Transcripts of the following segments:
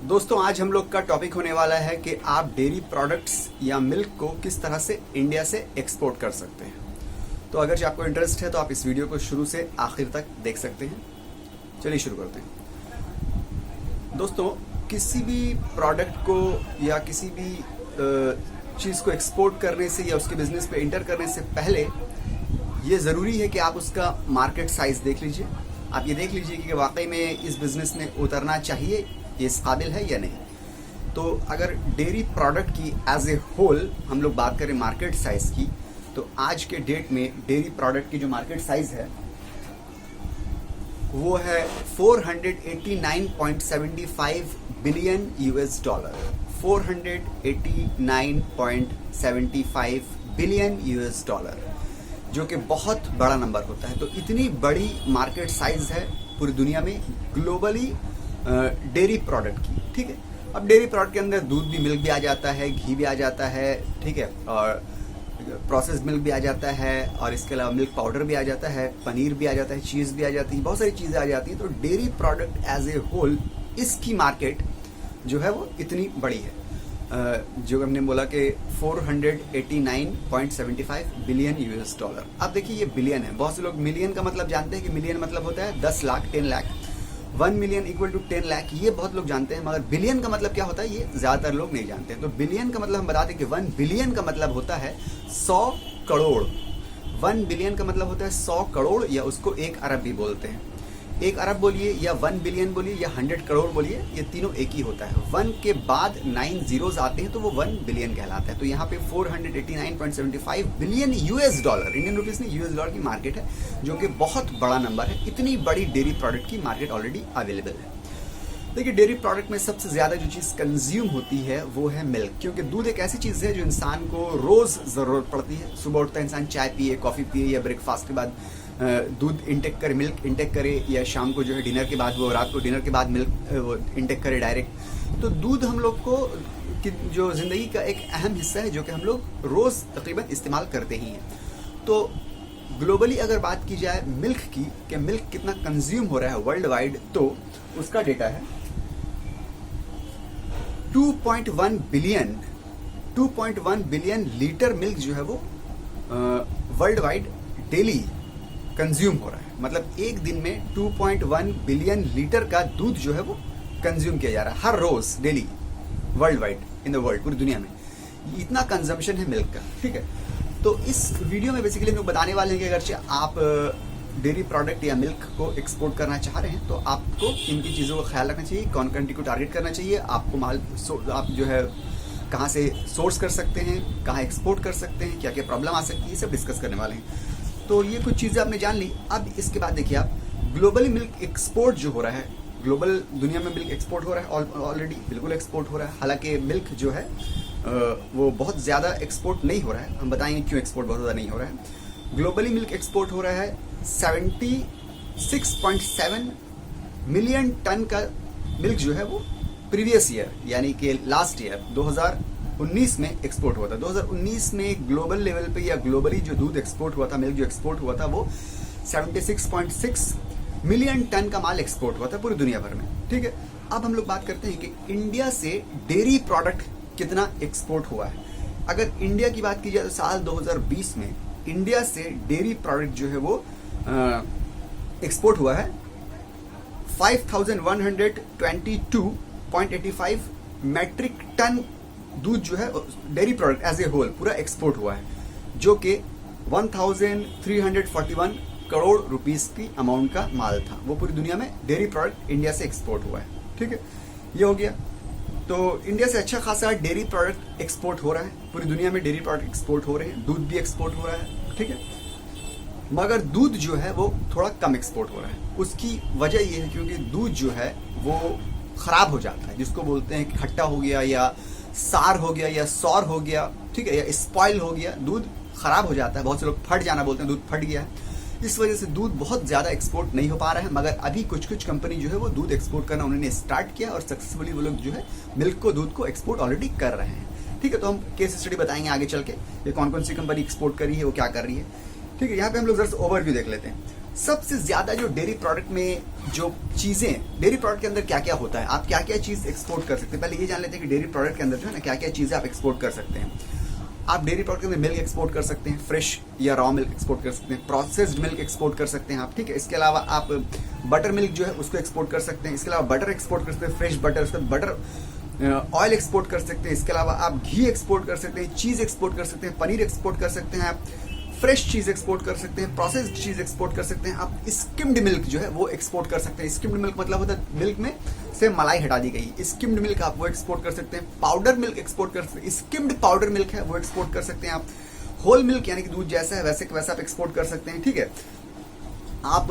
दोस्तों आज हम लोग का टॉपिक होने वाला है कि आप डेयरी प्रोडक्ट्स या मिल्क को किस तरह से इंडिया से एक्सपोर्ट कर सकते हैं। तो अगर आपको इंटरेस्ट है तो आप इस वीडियो को शुरू से आखिर तक देख सकते हैं। चलिए शुरू करते हैं। दोस्तों किसी भी प्रोडक्ट को या किसी भी चीज़ को एक्सपोर्ट करने से या उसके बिजनेस पे इंटर करने से पहले ये ज़रूरी है कि आप उसका मार्केट साइज़ देख लीजिए। आप ये देख लीजिए कि वाकई में इस बिज़नेस में उतरना चाहिए, ये इस काबिल है या नहीं। तो अगर डेयरी प्रोडक्ट की एज ए होल हम लोग बात करें मार्केट साइज़ की, तो आज के डेट में डेयरी प्रोडक्ट की जो मार्केट साइज़ है वो है 489.75 billion US dollar. 489.75 billion US dollar, जो कि बहुत बड़ा नंबर होता है। तो इतनी बड़ी मार्केट साइज है पूरी दुनिया में ग्लोबली डेयरी प्रोडक्ट की। ठीक है, अब डेयरी प्रोडक्ट के अंदर दूध भी, मिल्क भी आ जाता है, घी भी आ जाता है, ठीक है, और प्रोसेस्ड मिल्क भी आ जाता है, और इसके अलावा मिल्क पाउडर भी आ जाता है, पनीर भी आ जाता है, चीज़ भी आ जाती है, बहुत सारी चीज़ें आ जाती हैं। तो dairy product as a whole इसकी मार्केट जो है वो इतनी बड़ी है, जो हमने बोला कि 489.75 बिलियन यूएस डॉलर। अब देखिए ये बिलियन है, बहुत से लोग मिलियन का मतलब जानते हैं कि मिलियन मतलब होता है 10 lakh, 10 lakh, 1 million equal to 10 lakh, ये बहुत लोग जानते हैं। मगर बिलियन का मतलब क्या होता है ये ज़्यादातर लोग नहीं जानते हैं। तो बिलियन का मतलब हम बता दें कि 1 बिलियन का मतलब होता है 100 करोड़। 1 बिलियन का मतलब होता है 100 करोड़, या उसको 1 अरब भी बोलते हैं। 1 अरब बोलिए या 1 बिलियन बोलिए या 100 करोड़ बोलिए, ये तीनों एक ही होता है। 1 के बाद 9 जीरोज आते हैं तो वो 1 बिलियन कहलाता है। तो यहाँ पे 489.75 billion US dollar, Indian rupees में यूएस डॉलर की मार्केट है, जो कि बहुत बड़ा नंबर है। इतनी बड़ी डेयरी प्रोडक्ट की मार्केट ऑलरेडी अवेलेबल है। देखिए डेयरी प्रोडक्ट में सबसे ज़्यादा जो चीज़ कंज्यूम होती है वो है मिल्क, क्योंकि दूध एक ऐसी चीज़ है जो इंसान को रोज़ ज़रूरत पड़ती है। सुबह उठता है इंसान, चाय पिए, कॉफ़ी पिए, या ब्रेकफास्ट के बाद दूध इंटेक करे, मिल्क इंटेक करे, या शाम को जो है डिनर के बाद, वो रात को डिनर के बाद मिल्क वो इंटेक करे डायरेक्ट। तो दूध हम लोग को जो ज़िंदगी का एक अहम हिस्सा है, जो कि हम लोग रोज़ तकरीबन इस्तेमाल करते ही हैं। तो ग्लोबली अगर बात की जाए मिल्क की, कि मिल्क कितना कंज्यूम हो रहा है वर्ल्ड वाइड, तो उसका डेटा है 2.1 बिलियन लीटर मिल्क जो है वो वर्ल्ड वाइड डेली कंज्यूम हो रहा है। मतलब एक दिन में 2.1 बिलियन लीटर का दूध जो है वो कंज्यूम किया जा रहा है हर रोज, daily, world wide, in the world, पूरी दुनिया में इतना कंजम्पशन है मिल्क का। ठीक है, तो इस वीडियो में बेसिकली हम लोग बताने वाले हैं कि अगर आप डेयरी प्रोडक्ट या मिल्क को एक्सपोर्ट करना चाह रहे हैं तो आपको इनकी चीज़ों का ख्याल रखना चाहिए, कौन कंट्री को टारगेट करना चाहिए, आपको माल आप जो है कहाँ से सोर्स कर सकते हैं, कहाँ एक्सपोर्ट कर सकते हैं, क्या क्या प्रॉब्लम आ सकती है, सब डिस्कस करने वाले हैं। तो ये कुछ चीज़ें आपने जान ली। अब इसके बाद देखिए आप ग्लोबली मिल्क एक्सपोर्ट जो हो रहा है, ग्लोबल दुनिया में मिल्क एक्सपोर्ट हो रहा है, ऑलरेडी बिल्कुल एक्सपोर्ट हो रहा है। हालांकि मिल्क जो है वो बहुत ज़्यादा एक्सपोर्ट नहीं हो रहा है, हम बताएंगे क्यों एक्सपोर्ट बहुत ज़्यादा नहीं हो रहा है। ग्लोबली मिल्क एक्सपोर्ट हो रहा है 76.7 मिलियन टन का मिल्क जो है वो प्रीवियस ईयर, यानी कि लास्ट ईयर 2019 में एक्सपोर्ट हुआ था। 2019 में ग्लोबल लेवल पे या ग्लोबली जो दूध एक्सपोर्ट हुआ था, मिल्क जो एक्सपोर्ट हुआ था, वो 76.6 मिलियन टन का माल एक्सपोर्ट हुआ था पूरी दुनिया भर में। ठीक है, अब हम लोग बात करते हैं कि इंडिया से डेयरी प्रोडक्ट कितना एक्सपोर्ट हुआ है। अगर इंडिया की बात की जाए तो साल 2020 में इंडिया से डेयरी प्रोडक्ट जो है वो एक्सपोर्ट हुआ है 5122.85 मैट्रिक टन दूध जो है dairy product as a whole पूरा एक्सपोर्ट हुआ है, जो कि 1341 करोड़ रुपीस की अमाउंट का माल था। वो पूरी दुनिया में डेयरी प्रोडक्ट इंडिया से एक्सपोर्ट हुआ है। ठीक है, ये हो गया। तो इंडिया से अच्छा खासा डेयरी प्रोडक्ट एक्सपोर्ट हो रहा है, पूरी दुनिया में डेयरी प्रोडक्ट एक्सपोर्ट हो रहे हैं, दूध भी एक्सपोर्ट हो रहा है। ठीक है, मगर दूध जो है वो थोड़ा कम एक्सपोर्ट हो रहा है। उसकी वजह ये है क्योंकि दूध जो है वो ख़राब हो जाता है, जिसको बोलते हैं कि खट्टा हो गया, या सार हो गया, या सौर हो गया, ठीक है, या स्पॉइल हो गया, दूध ख़राब हो जाता है। बहुत से लोग फट जाना बोलते हैं, दूध फट गया है। इस वजह से दूध बहुत ज़्यादा एक्सपोर्ट नहीं हो पा रहा है। मगर अभी कुछ कुछ कंपनी जो है वो दूध एक्सपोर्ट करना उन्होंने स्टार्ट किया, और सक्सेसफुली वो लोग जो है मिल्क को, दूध को एक्सपोर्ट ऑलरेडी कर रहे हैं। ठीक है, तो हम केस स्टडी बताएंगे आगे चल के ये कौन कौन सी कंपनी एक्सपोर्ट कर रही है, वो क्या कर रही है। ठीक है, यहाँ पे हम लोग जरा ओवरव्यू देख लेते हैं। सबसे ज्यादा जो डेयरी प्रोडक्ट में जो चीजें, डेयरी प्रोडक्ट के अंदर क्या क्या होता है, आप क्या क्या चीज एक्सपोर्ट कर सकते हैं, पहले ये जान लेते हैं कि डेयरी प्रोडक्ट के अंदर जो है ना क्या क्या चीजें आप एक्सपोर्ट कर सकते हैं। आप डेयरी प्रोडक्ट के अंदर मिल्क एक्सपोर्ट कर सकते हैं, फ्रेश या रॉ मिल्क एक्सपोर्ट कर सकते हैं, प्रोसेस्ड मिल्क एक्सपोर्ट कर सकते हैं आप, ठीक है। इसके अलावा आप बटर मिल्क जो है उसको एक्सपोर्ट कर सकते हैं, इसके अलावा बटर एक्सपोर्ट कर सकते हैं, फ्रेश बटर, उसके बाद बटर ऑयल एक्सपोर्ट कर सकते हैं, इसके अलावा आप घी एक्सपोर्ट कर सकते हैं, चीज एक्सपोर्ट कर सकते हैं, पनीर एक्सपोर्ट कर सकते हैं, आप फ्रेश चीज एक्सपोर्ट कर सकते हैं, प्रोसेस्ड चीज एक्सपोर्ट कर सकते हैं, आप स्किम्ड मिल्क जो है वो एक्सपोर्ट कर सकते हैं। स्किम्ड मिल्क मतलब होता है मिल्क में से मलाई हटा दी गई, स्किम्ड मिल्क आप वो एक्सपोर्ट कर सकते हैं। पाउडर मिल्क एक्सपोर्ट कर सकते हैं, स्किम्ड पाउडर मिल्क है वो एक्सपोर्ट कर सकते हैं आप। होल मिल्क यानी कि दूध जैसा है वैसे वैसा आप एक्सपोर्ट कर सकते हैं, ठीक है। आप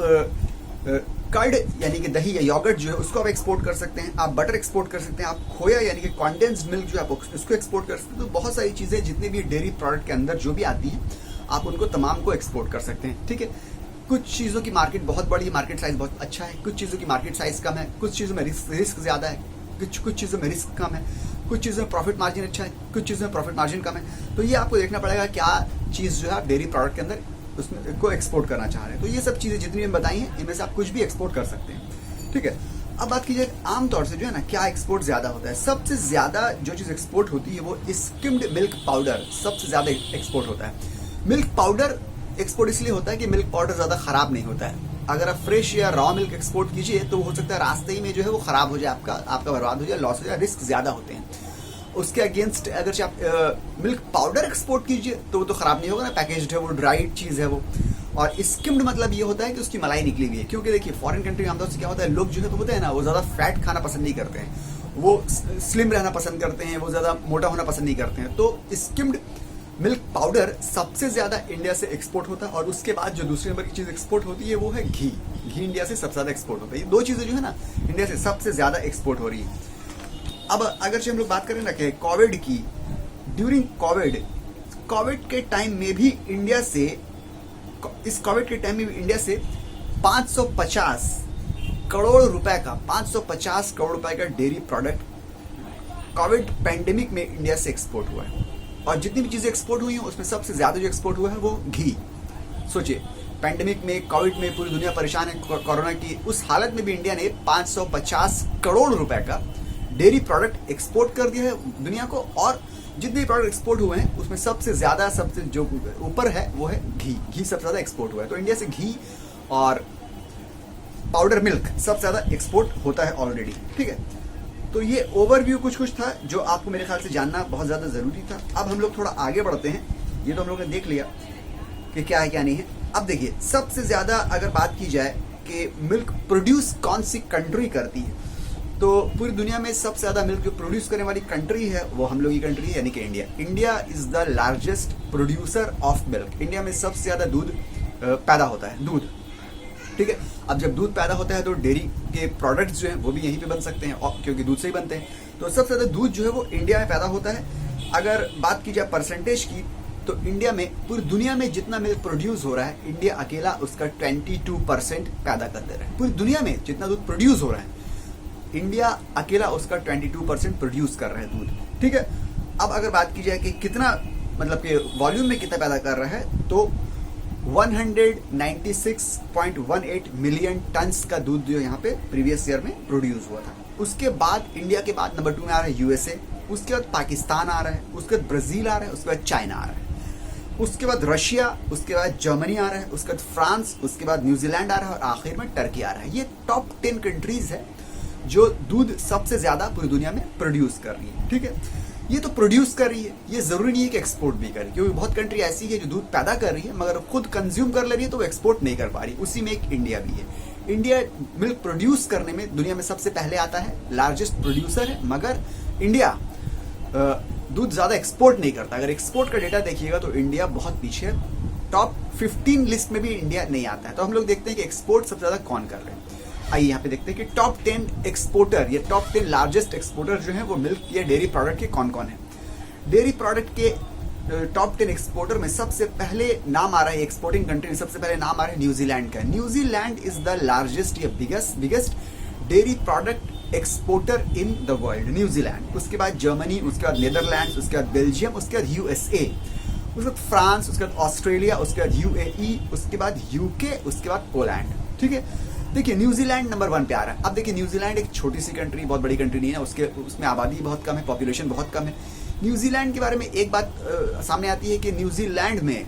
कर्ड यानी कि दही या योगर्ट जो है उसको आप एक्सपोर्ट कर सकते हैं, आप बटर एक्सपोर्ट कर सकते हैं, आप खोया यानी कि कंडेंस्ड मिल्क जो है आप उसको एक्सपोर्ट कर सकते हैं। तो बहुत सारी चीजें जितनी भी डेयरी प्रोडक्ट के अंदर जो भी आती है आप उनको तमाम को एक्सपोर्ट कर सकते हैं, ठीक है। कुछ चीज़ों की मार्केट बहुत बड़ी है, मार्केट साइज बहुत अच्छा है, कुछ चीज़ों की मार्केट साइज कम है, कुछ चीज़ों में रिस्क ज़्यादा है, कुछ चीज़ों में रिस्क कम है, कुछ चीज़ों में प्रॉफिट मार्जिन अच्छा है, कुछ चीज़ों में प्रॉफिट मार्जिन कम है। तो ये आपको देखना पड़ेगा क्या चीज़ जो है आप डेयरी प्रोडक्ट के अंदर उसमें को एक्सपोर्ट करना चाह रहे हैं। तो ये सब चीज़ें जितनी मैंने बताई हैं इनमें से आप कुछ भी एक्सपोर्ट कर सकते हैं, ठीक है। अब बात कीजिए आमतौर से जो है ना क्या एक्सपोर्ट ज्यादा होता है। सबसे ज्यादा जो चीज़ एक्सपोर्ट होती है वो स्किम्ड मिल्क पाउडर सबसे ज्यादा एक्सपोर्ट होता है। मिल्क पाउडर एक्सपोर्ट इसलिए होता है कि मिल्क पाउडर ज़्यादा ख़राब नहीं होता है। अगर आप फ्रेश या रॉ मिल्क एक्सपोर्ट कीजिए तो हो सकता है रास्ते ही में जो है वो ख़राब हो जाए, आपका बर्बाद हो जाए, लॉस हो जाए, रिस्क ज़्यादा होते हैं। उसके अगेंस्ट अगर आप मिल्क पाउडर एक्सपोर्ट कीजिए तो वो तो ख़राब नहीं होगा ना, पैकेज्ड है वो, ड्राइड चीज़ है वो। और स्किम्ड मतलब ये होता है कि उसकी मलाई निकली हुई है। क्योंकि देखिए फॉरेन कंट्री में आमतौर से क्या होता है, लोग जो है तो होते हैं ना वो ज़्यादा फैट खाना पसंद नहीं करते हैं, वो स्लिम रहना पसंद करते हैं, वो ज़्यादा मोटा होना पसंद नहीं करते हैं। तो स्किम्ड मिल्क पाउडर सबसे ज्यादा इंडिया से एक्सपोर्ट होता है। और उसके बाद जो दूसरे नंबर की चीज एक्सपोर्ट होती है वो है घी। घी इंडिया से सबसे ज्यादा एक्सपोर्ट होता है। ये दो चीजें जो है ना इंडिया से सबसे ज्यादा एक्सपोर्ट हो रही है। अब अगर हम लोग बात करें ना कि कोविड की, ड्यूरिंग कोविड के टाइम में भी इंडिया से, इस कोविड के टाइम में भी इंडिया से 550 करोड़ रुपए का 550 करोड़ रुपए का डेयरी प्रोडक्ट कोविड पैंडेमिक में इंडिया से एक्सपोर्ट हुआ है। और जितनी भी चीज़ें एक्सपोर्ट हुई हैं उसमें सबसे ज़्यादा जो एक्सपोर्ट हुआ है वो घी। सोचिए पैंडेमिक में, कोविड में पूरी दुनिया परेशान है कोरोना की, उस हालत में भी इंडिया ने 550 करोड़ रुपए का डेयरी प्रोडक्ट एक्सपोर्ट कर दिया है दुनिया को। और जितने भी प्रोडक्ट एक्सपोर्ट हुए हैं उसमें सबसे ज़्यादा, सबसे जो ऊपर है वो है घी। घी सबसे ज़्यादा एक्सपोर्ट हुआ है। तो इंडिया से घी और पाउडर मिल्क सबसे ज़्यादा एक्सपोर्ट होता है ऑलरेडी, ठीक है। तो ये ओवरव्यू कुछ था जो आपको मेरे ख्याल से जानना बहुत ज़्यादा ज़रूरी था। अब हम लोग थोड़ा आगे बढ़ते हैं। ये तो हम लोगों ने देख लिया कि क्या है क्या नहीं है। अब देखिए सबसे ज़्यादा अगर बात की जाए कि मिल्क प्रोड्यूस कौन सी कंट्री करती है, तो पूरी दुनिया में सबसे ज़्यादा मिल्क जो प्रोड्यूस करने वाली कंट्री है वो हम लोग की कंट्री है, यानी कि India. India is the largest producer of milk. India में सबसे ज़्यादा दूध पैदा होता है, दूध, ठीक है। अब जब दूध पैदा होता है तो डेयरी के प्रोडक्ट्स जो हैं वो भी यहीं पे बन सकते हैं, क्योंकि दूध से ही बनते हैं। तो सबसे ज़्यादा दूध जो है वो इंडिया में पैदा होता है। अगर बात की जाए परसेंटेज की, तो इंडिया में, पूरी दुनिया में जितना मिल्क प्रोड्यूस हो रहा है, इंडिया अकेला उसका 22% पैदा कर दे रहा है। पूरी दुनिया में जितना दूध प्रोड्यूस हो रहा है, इंडिया अकेला उसका 22% प्रोड्यूस कर रहा है दूध, ठीक है। अब अगर बात की जाए कि कितना, मतलब कि वॉल्यूम में कितना पैदा कर रहा है, तो 196.18 मिलियन टन्स का दूध जो यहाँ पे प्रीवियस ईयर में प्रोड्यूस हुआ था। उसके बाद इंडिया के बाद नंबर 2 में आ रहा है यूएसए, उसके बाद पाकिस्तान आ रहा है, उसके बाद ब्राज़ील आ रहा है, उसके बाद चाइना आ रहा है, उसके बाद रशिया, उसके बाद जर्मनी आ रहा है, उसके बाद फ्रांस, उसके बाद न्यूजीलैंड आ रहा है और आखिर में टर्की आ रहा है। ये टॉप 10 कंट्रीज है जो दूध सबसे ज़्यादा पूरी दुनिया में प्रोड्यूस कर रही है, ठीक है। ये तो प्रोड्यूस कर रही है, ये ज़रूरी नहीं है कि एक्सपोर्ट भी करे, क्योंकि बहुत कंट्री ऐसी है जो दूध पैदा कर रही है मगर खुद कंज्यूम कर ले रही है तो वो एक्सपोर्ट नहीं कर पा रही। उसी में एक इंडिया भी है। इंडिया मिल्क प्रोड्यूस करने में दुनिया में सबसे पहले आता है, लार्जेस्ट प्रोड्यूसर है, मगर इंडिया दूध ज़्यादा एक्सपोर्ट नहीं करता। अगर एक्सपोर्ट का डेटा देखिएगा तो इंडिया बहुत पीछे है, टॉप 15 लिस्ट में भी इंडिया नहीं आता है। तो हम लोग देखते हैं कि एक्सपोर्ट सबसे ज़्यादा कौन कर रहे हैं। आइए यहाँ पे देखते हैं कि टॉप 10 एक्सपोर्टर या टॉप 10 लार्जेस्ट एक्सपोर्टर जो है वो मिल्क या डेयरी प्रोडक्ट के कौन कौन है। डेयरी प्रोडक्ट के टॉप 10 एक्सपोर्टर में सबसे पहले नाम आ रहा है, एक्सपोर्टिंग कंट्री में सबसे पहले नाम आ रहा है न्यूजीलैंड का। न्यूजीलैंड इज द लार्जेस्ट या biggest dairy product exporter in the world, New Zealand. उसके बाद जर्मनी, उसके बाद नीदरलैंड, उसके बाद बेल्जियम, उसके बाद यूएसए। उसके बाद फ्रांस, उसके बाद ऑस्ट्रेलिया, उसके बाद यूएई, उसके बाद यूके, उसके बाद पोलैंड। ठीक है, देखिए न्यूजीलैंड नंबर 1 पे आ रहा है। अब देखिए न्यूजीलैंड एक छोटी सी कंट्री, बहुत बड़ी कंट्री नहीं है, उसमें आबादी बहुत कम है, पॉपुलेशन बहुत कम है। न्यूजीलैंड के बारे में एक बात सामने आती है कि न्यूजीलैंड में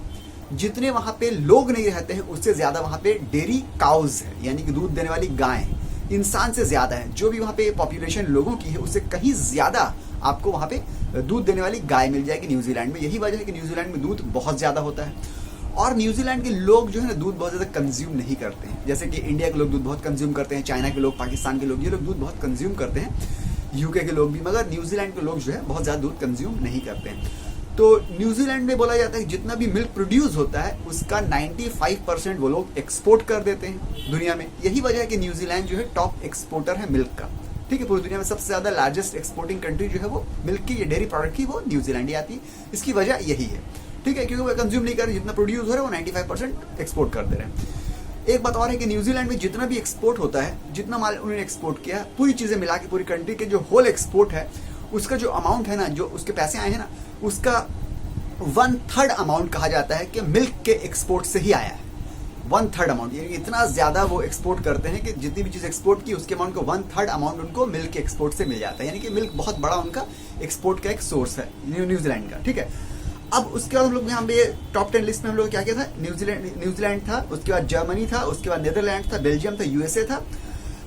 जितने वहाँ पे लोग नहीं रहते हैं उससे ज़्यादा वहाँ पे डेयरी काउज है, यानी कि दूध देने वाली गायें इंसान से ज़्यादा है। जो भी वहाँ पे पॉपुलेशन लोगों की है उससे कहीं ज़्यादा आपको वहाँ पे दूध देने वाली गाय मिल जाएगी न्यूजीलैंड में। यही वजह है कि न्यूजीलैंड में दूध बहुत ज़्यादा होता है। और न्यूजीलैंड के लोग जो है ना दूध बहुत ज़्यादा कंज्यूम नहीं करते हैं, जैसे कि इंडिया के लोग दूध बहुत कंज्यूम करते हैं, चाइना के लोग, पाकिस्तान के लोग, ये लोग दूध बहुत कंज्यूम करते हैं, यूके के लोग भी, मगर न्यूजीलैंड के लोग जो है बहुत ज़्यादा दूध कंज्यूम नहीं करते हैं। तो न्यूजीलैंड में बोला जाता है कि जितना भी मिल्क प्रोड्यूस होता है उसका 95% वो लोग एक्सपोर्ट कर देते हैं दुनिया में। यही वजह है कि न्यूजीलैंड जो है टॉप एक्सपोर्टर है मिल्क का। ठीक है, पूरी दुनिया में सबसे ज़्यादा लार्जेस्ट एक्सपोर्टिंग कंट्री जो है वो मिल्क की, ये डेयरी प्रोडक्ट की, वो न्यूजीलैंड ही आती है। इसकी वजह यही है। ठीक है, क्योंकि वो कंज्यूम नहीं कर रहे, जितना प्रोड्यूस हो रहा है वो 95% एक्सपोर्ट कर दे रहे हैं। एक बात और है कि न्यूजीलैंड में जितना भी एक्सपोर्ट होता है, जितना माल उन्होंने एक्सपोर्ट किया, पूरी चीज़ें मिला के पूरी कंट्री के जो होल एक्सपोर्ट है उसका जो अमाउंट है ना, जो उसके पैसे आए हैं ना, उसका 1/3 अमाउंट कहा जाता है कि मिल्क के एक्सपोर्ट से ही आया है। 1/3 अमाउंट, यानी इतना ज़्यादा वो एक्सपोर्ट करते हैं कि जितनी भी चीज़ एक्सपोर्ट की उसके अमाउंट को 1/3 अमाउंट उनको मिल्क के एक्सपोर्ट से मिल जाता है। यानी कि मिल्क बहुत बड़ा उनका एक्सपोर्ट का एक सोर्स है न्यूजीलैंड का। ठीक है, अब उसके बाद हम लोग यहाँ पे टॉप 10 लिस्ट में हम लोग क्या था, न्यूजीलैंड था, उसके बाद जर्मनी था, उसके बाद नीदरलैंड था, बेल्जियम था, यूएसए था।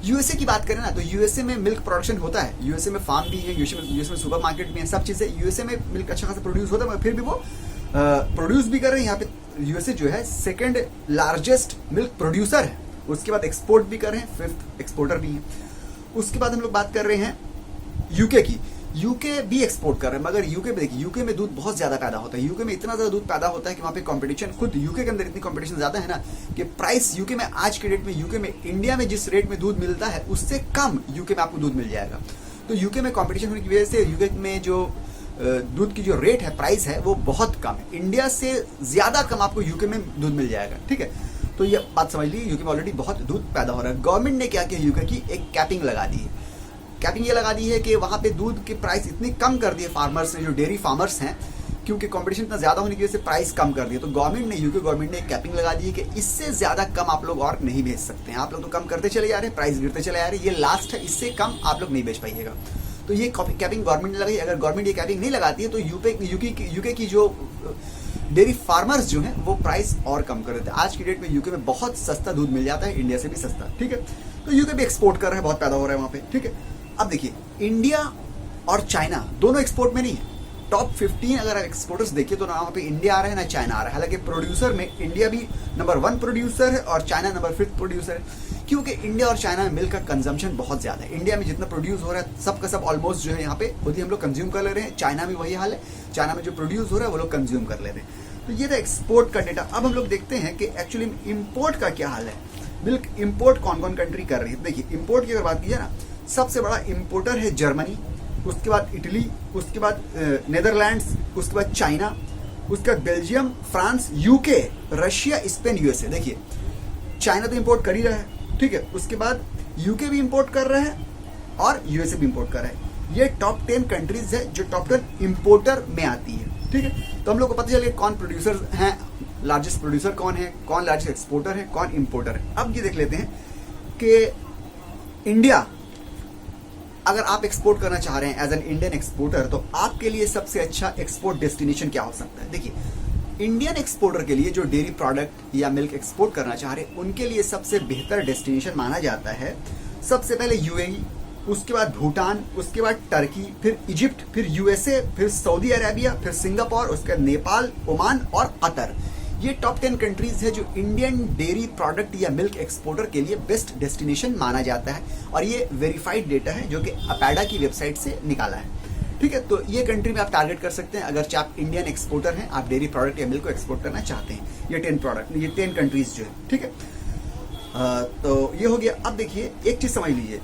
यूएसए की बात करें ना तो यूएसए में मिल्क प्रोडक्शन होता है, यूएसए में फार्म भी है, यूएसए में सुपर मार्केट भी है, सब चीज़ें यूएसए में मिल्क अच्छा खासा प्रोड्यूस होता है, मगर फिर भी वो प्रोड्यूस भी कर रहे हैं। यहाँ पे यूएसए जो है 2nd लार्जेस्ट मिल्क प्रोड्यूसर है, उसके बाद एक्सपोर्ट भी कर रहे हैं, 5th एक्सपोर्टर भी है। उसके बाद हम लोग बात कर रहे हैं यूके की। यूके भी एक्सपोर्ट कर रहे हैं, मगर यूके में देखिए, यूके में दूध बहुत ज़्यादा पैदा होता है। यूके में इतना ज़्यादा दूध पैदा होता है कि वहाँ पे कंपटीशन, खुद यूके के अंदर इतनी कंपटीशन ज़्यादा है ना कि प्राइस यूके में आज के डेट में, यूके में इंडिया में जिस रेट में दूध मिलता है उससे कम यूके में आपको दूध मिल जाएगा। तो यूके में कंपटीशन होने की वजह से यूके में जो दूध की जो रेट है, प्राइस है, वो बहुत कम है। इंडिया से ज़्यादा कम आपको यूके में दूध मिल जाएगा। ठीक है, तो ये बात समझ लीजिए, यूके में ऑलरेडी बहुत दूध पैदा हो रहा है। गवर्नमेंट ने क्या किया, यूके की एक कैपिंग लगा दी है। कैपिंग ये लगा दी है कि वहाँ पे दूध की प्राइस इतनी कम कर दी है फार्मर्स ने, जो डेयरी फार्मर्स हैं, क्योंकि कंपटीशन इतना ज़्यादा होने की वजह से प्राइस कम कर दिया। तो गवर्नमेंट ने, यूके गवर्नमेंट ने एक कैपिंग लगा दी है कि इससे ज़्यादा कम आप लोग और नहीं बेच सकते हैं। आप लोग तो कम करते चले जा रहे हैं, प्राइस गिरते चले जा रहे हैं, ये लास्ट है, इससे कम आप लोग नहीं बेच पाइएगा। तो ये कैपिंग गवर्नमेंट ने लगाई। अगर गवर्नमेंट ये कैपिंग नहीं लगाती है तो यूके की जो डेयरी फार्मर्स जो हैं वो प्राइस और कम कर देते हैं। आज की डेट में यूके में बहुत सस्ता दूध मिल जाता है, इंडिया से भी सस्ता। ठीक है, तो यूके भी एक्सपोर्ट कर रहा है, बहुत पैदा हो रहा है वहाँ पे। ठीक है, अब देखिए इंडिया और चाइना दोनों एक्सपोर्ट में नहीं है। टॉप 15 अगर आप एक्सपोर्टर्स देखिए तो ना वहाँ पे इंडिया आ रहा है ना चाइना आ रहा है। हालांकि प्रोड्यूसर में इंडिया भी नंबर 1 प्रोड्यूसर है और चाइना नंबर 5th प्रोड्यूसर है, क्योंकि इंडिया और चाइना में मिल्क का कंजम्पशन बहुत ज़्यादा है। इंडिया में जितना प्रोड्यूस हो रहा है सब का सब ऑलमोस्ट जो है यहाँ पे खुद ही हम लोग कंज्यूम कर ले रहे हैं। चाइना में वही हाल है, चाइना में जो प्रोड्यूस हो रहा है वो लोग कंज्यूम कर ले रहे हैं। तो ये था एक्सपोर्ट का डेटा। अब हम लोग देखते हैं कि एक्चुअली इम्पोर्ट का क्या हाल है, मिल्क इम्पोर्ट कौन कौन कंट्री कर रही है। देखिए इम्पोर्ट की अगर बात की जाए ना, सबसे बड़ा इम्पोर्टर है जर्मनी, उसके बाद इटली, उसके बाद नीदरलैंड्स, उसके बाद चाइना, उसके बाद Belgium, France, UK, Russia, Spain, USA. देखिए चाइना तो इंपोर्ट कर ही रहा है, ठीक है, उसके बाद यूके भी इंपोर्ट कर रहा है और यूएसए भी इंपोर्ट कर रहा है। ये टॉप 10 कंट्रीज है जो टॉप 10 इंपोर्टर में आती है। ठीक है, तो हम लोग को पता चले कौन प्रोड्यूसर हैं, लार्जेस्ट प्रोड्यूसर कौन है, कौन लार्जेस्ट एक्सपोर्टर है, कौन इंपोर्टर है। अब ये देख लेते हैं कि इंडिया, अगर आप एक्सपोर्ट करना चाह रहे हैं एज एन इंडियन एक्सपोर्टर, तो आपके लिए सबसे अच्छा एक्सपोर्ट डेस्टिनेशन क्या हो सकता है। देखिए इंडियन एक्सपोर्टर के लिए जो डेयरी प्रोडक्ट या मिल्क एक्सपोर्ट करना चाह रहे हैं उनके लिए सबसे बेहतर डेस्टिनेशन माना जाता है सबसे पहले यूएई, उसके बाद भूटान, उसके बाद टर्की, फिर इजिप्ट, फिर यूएसए, फिर सऊदी अरेबिया, फिर सिंगापुर, उसके बाद नेपाल, ओमान और कतर। ये टॉप 10 कंट्रीज है जो इंडियन डेयरी प्रोडक्ट या मिल्क एक्सपोर्टर के लिए बेस्ट डेस्टिनेशन माना जाता है, और ये वेरीफाइड डेटा है जो कि अपेडा की वेबसाइट से निकाला है। ठीक है, तो ये कंट्री में आप टारगेट कर सकते हैं अगर आप इंडियन एक्सपोर्टर हैं, आप डेयरी प्रोडक्ट या मिल्क को एक्सपोर्ट करना चाहते हैं। ये 10 कंट्रीज जो है, ठीक है, तो ये हो गया। अब देखिए एक चीज समझ लीजिए,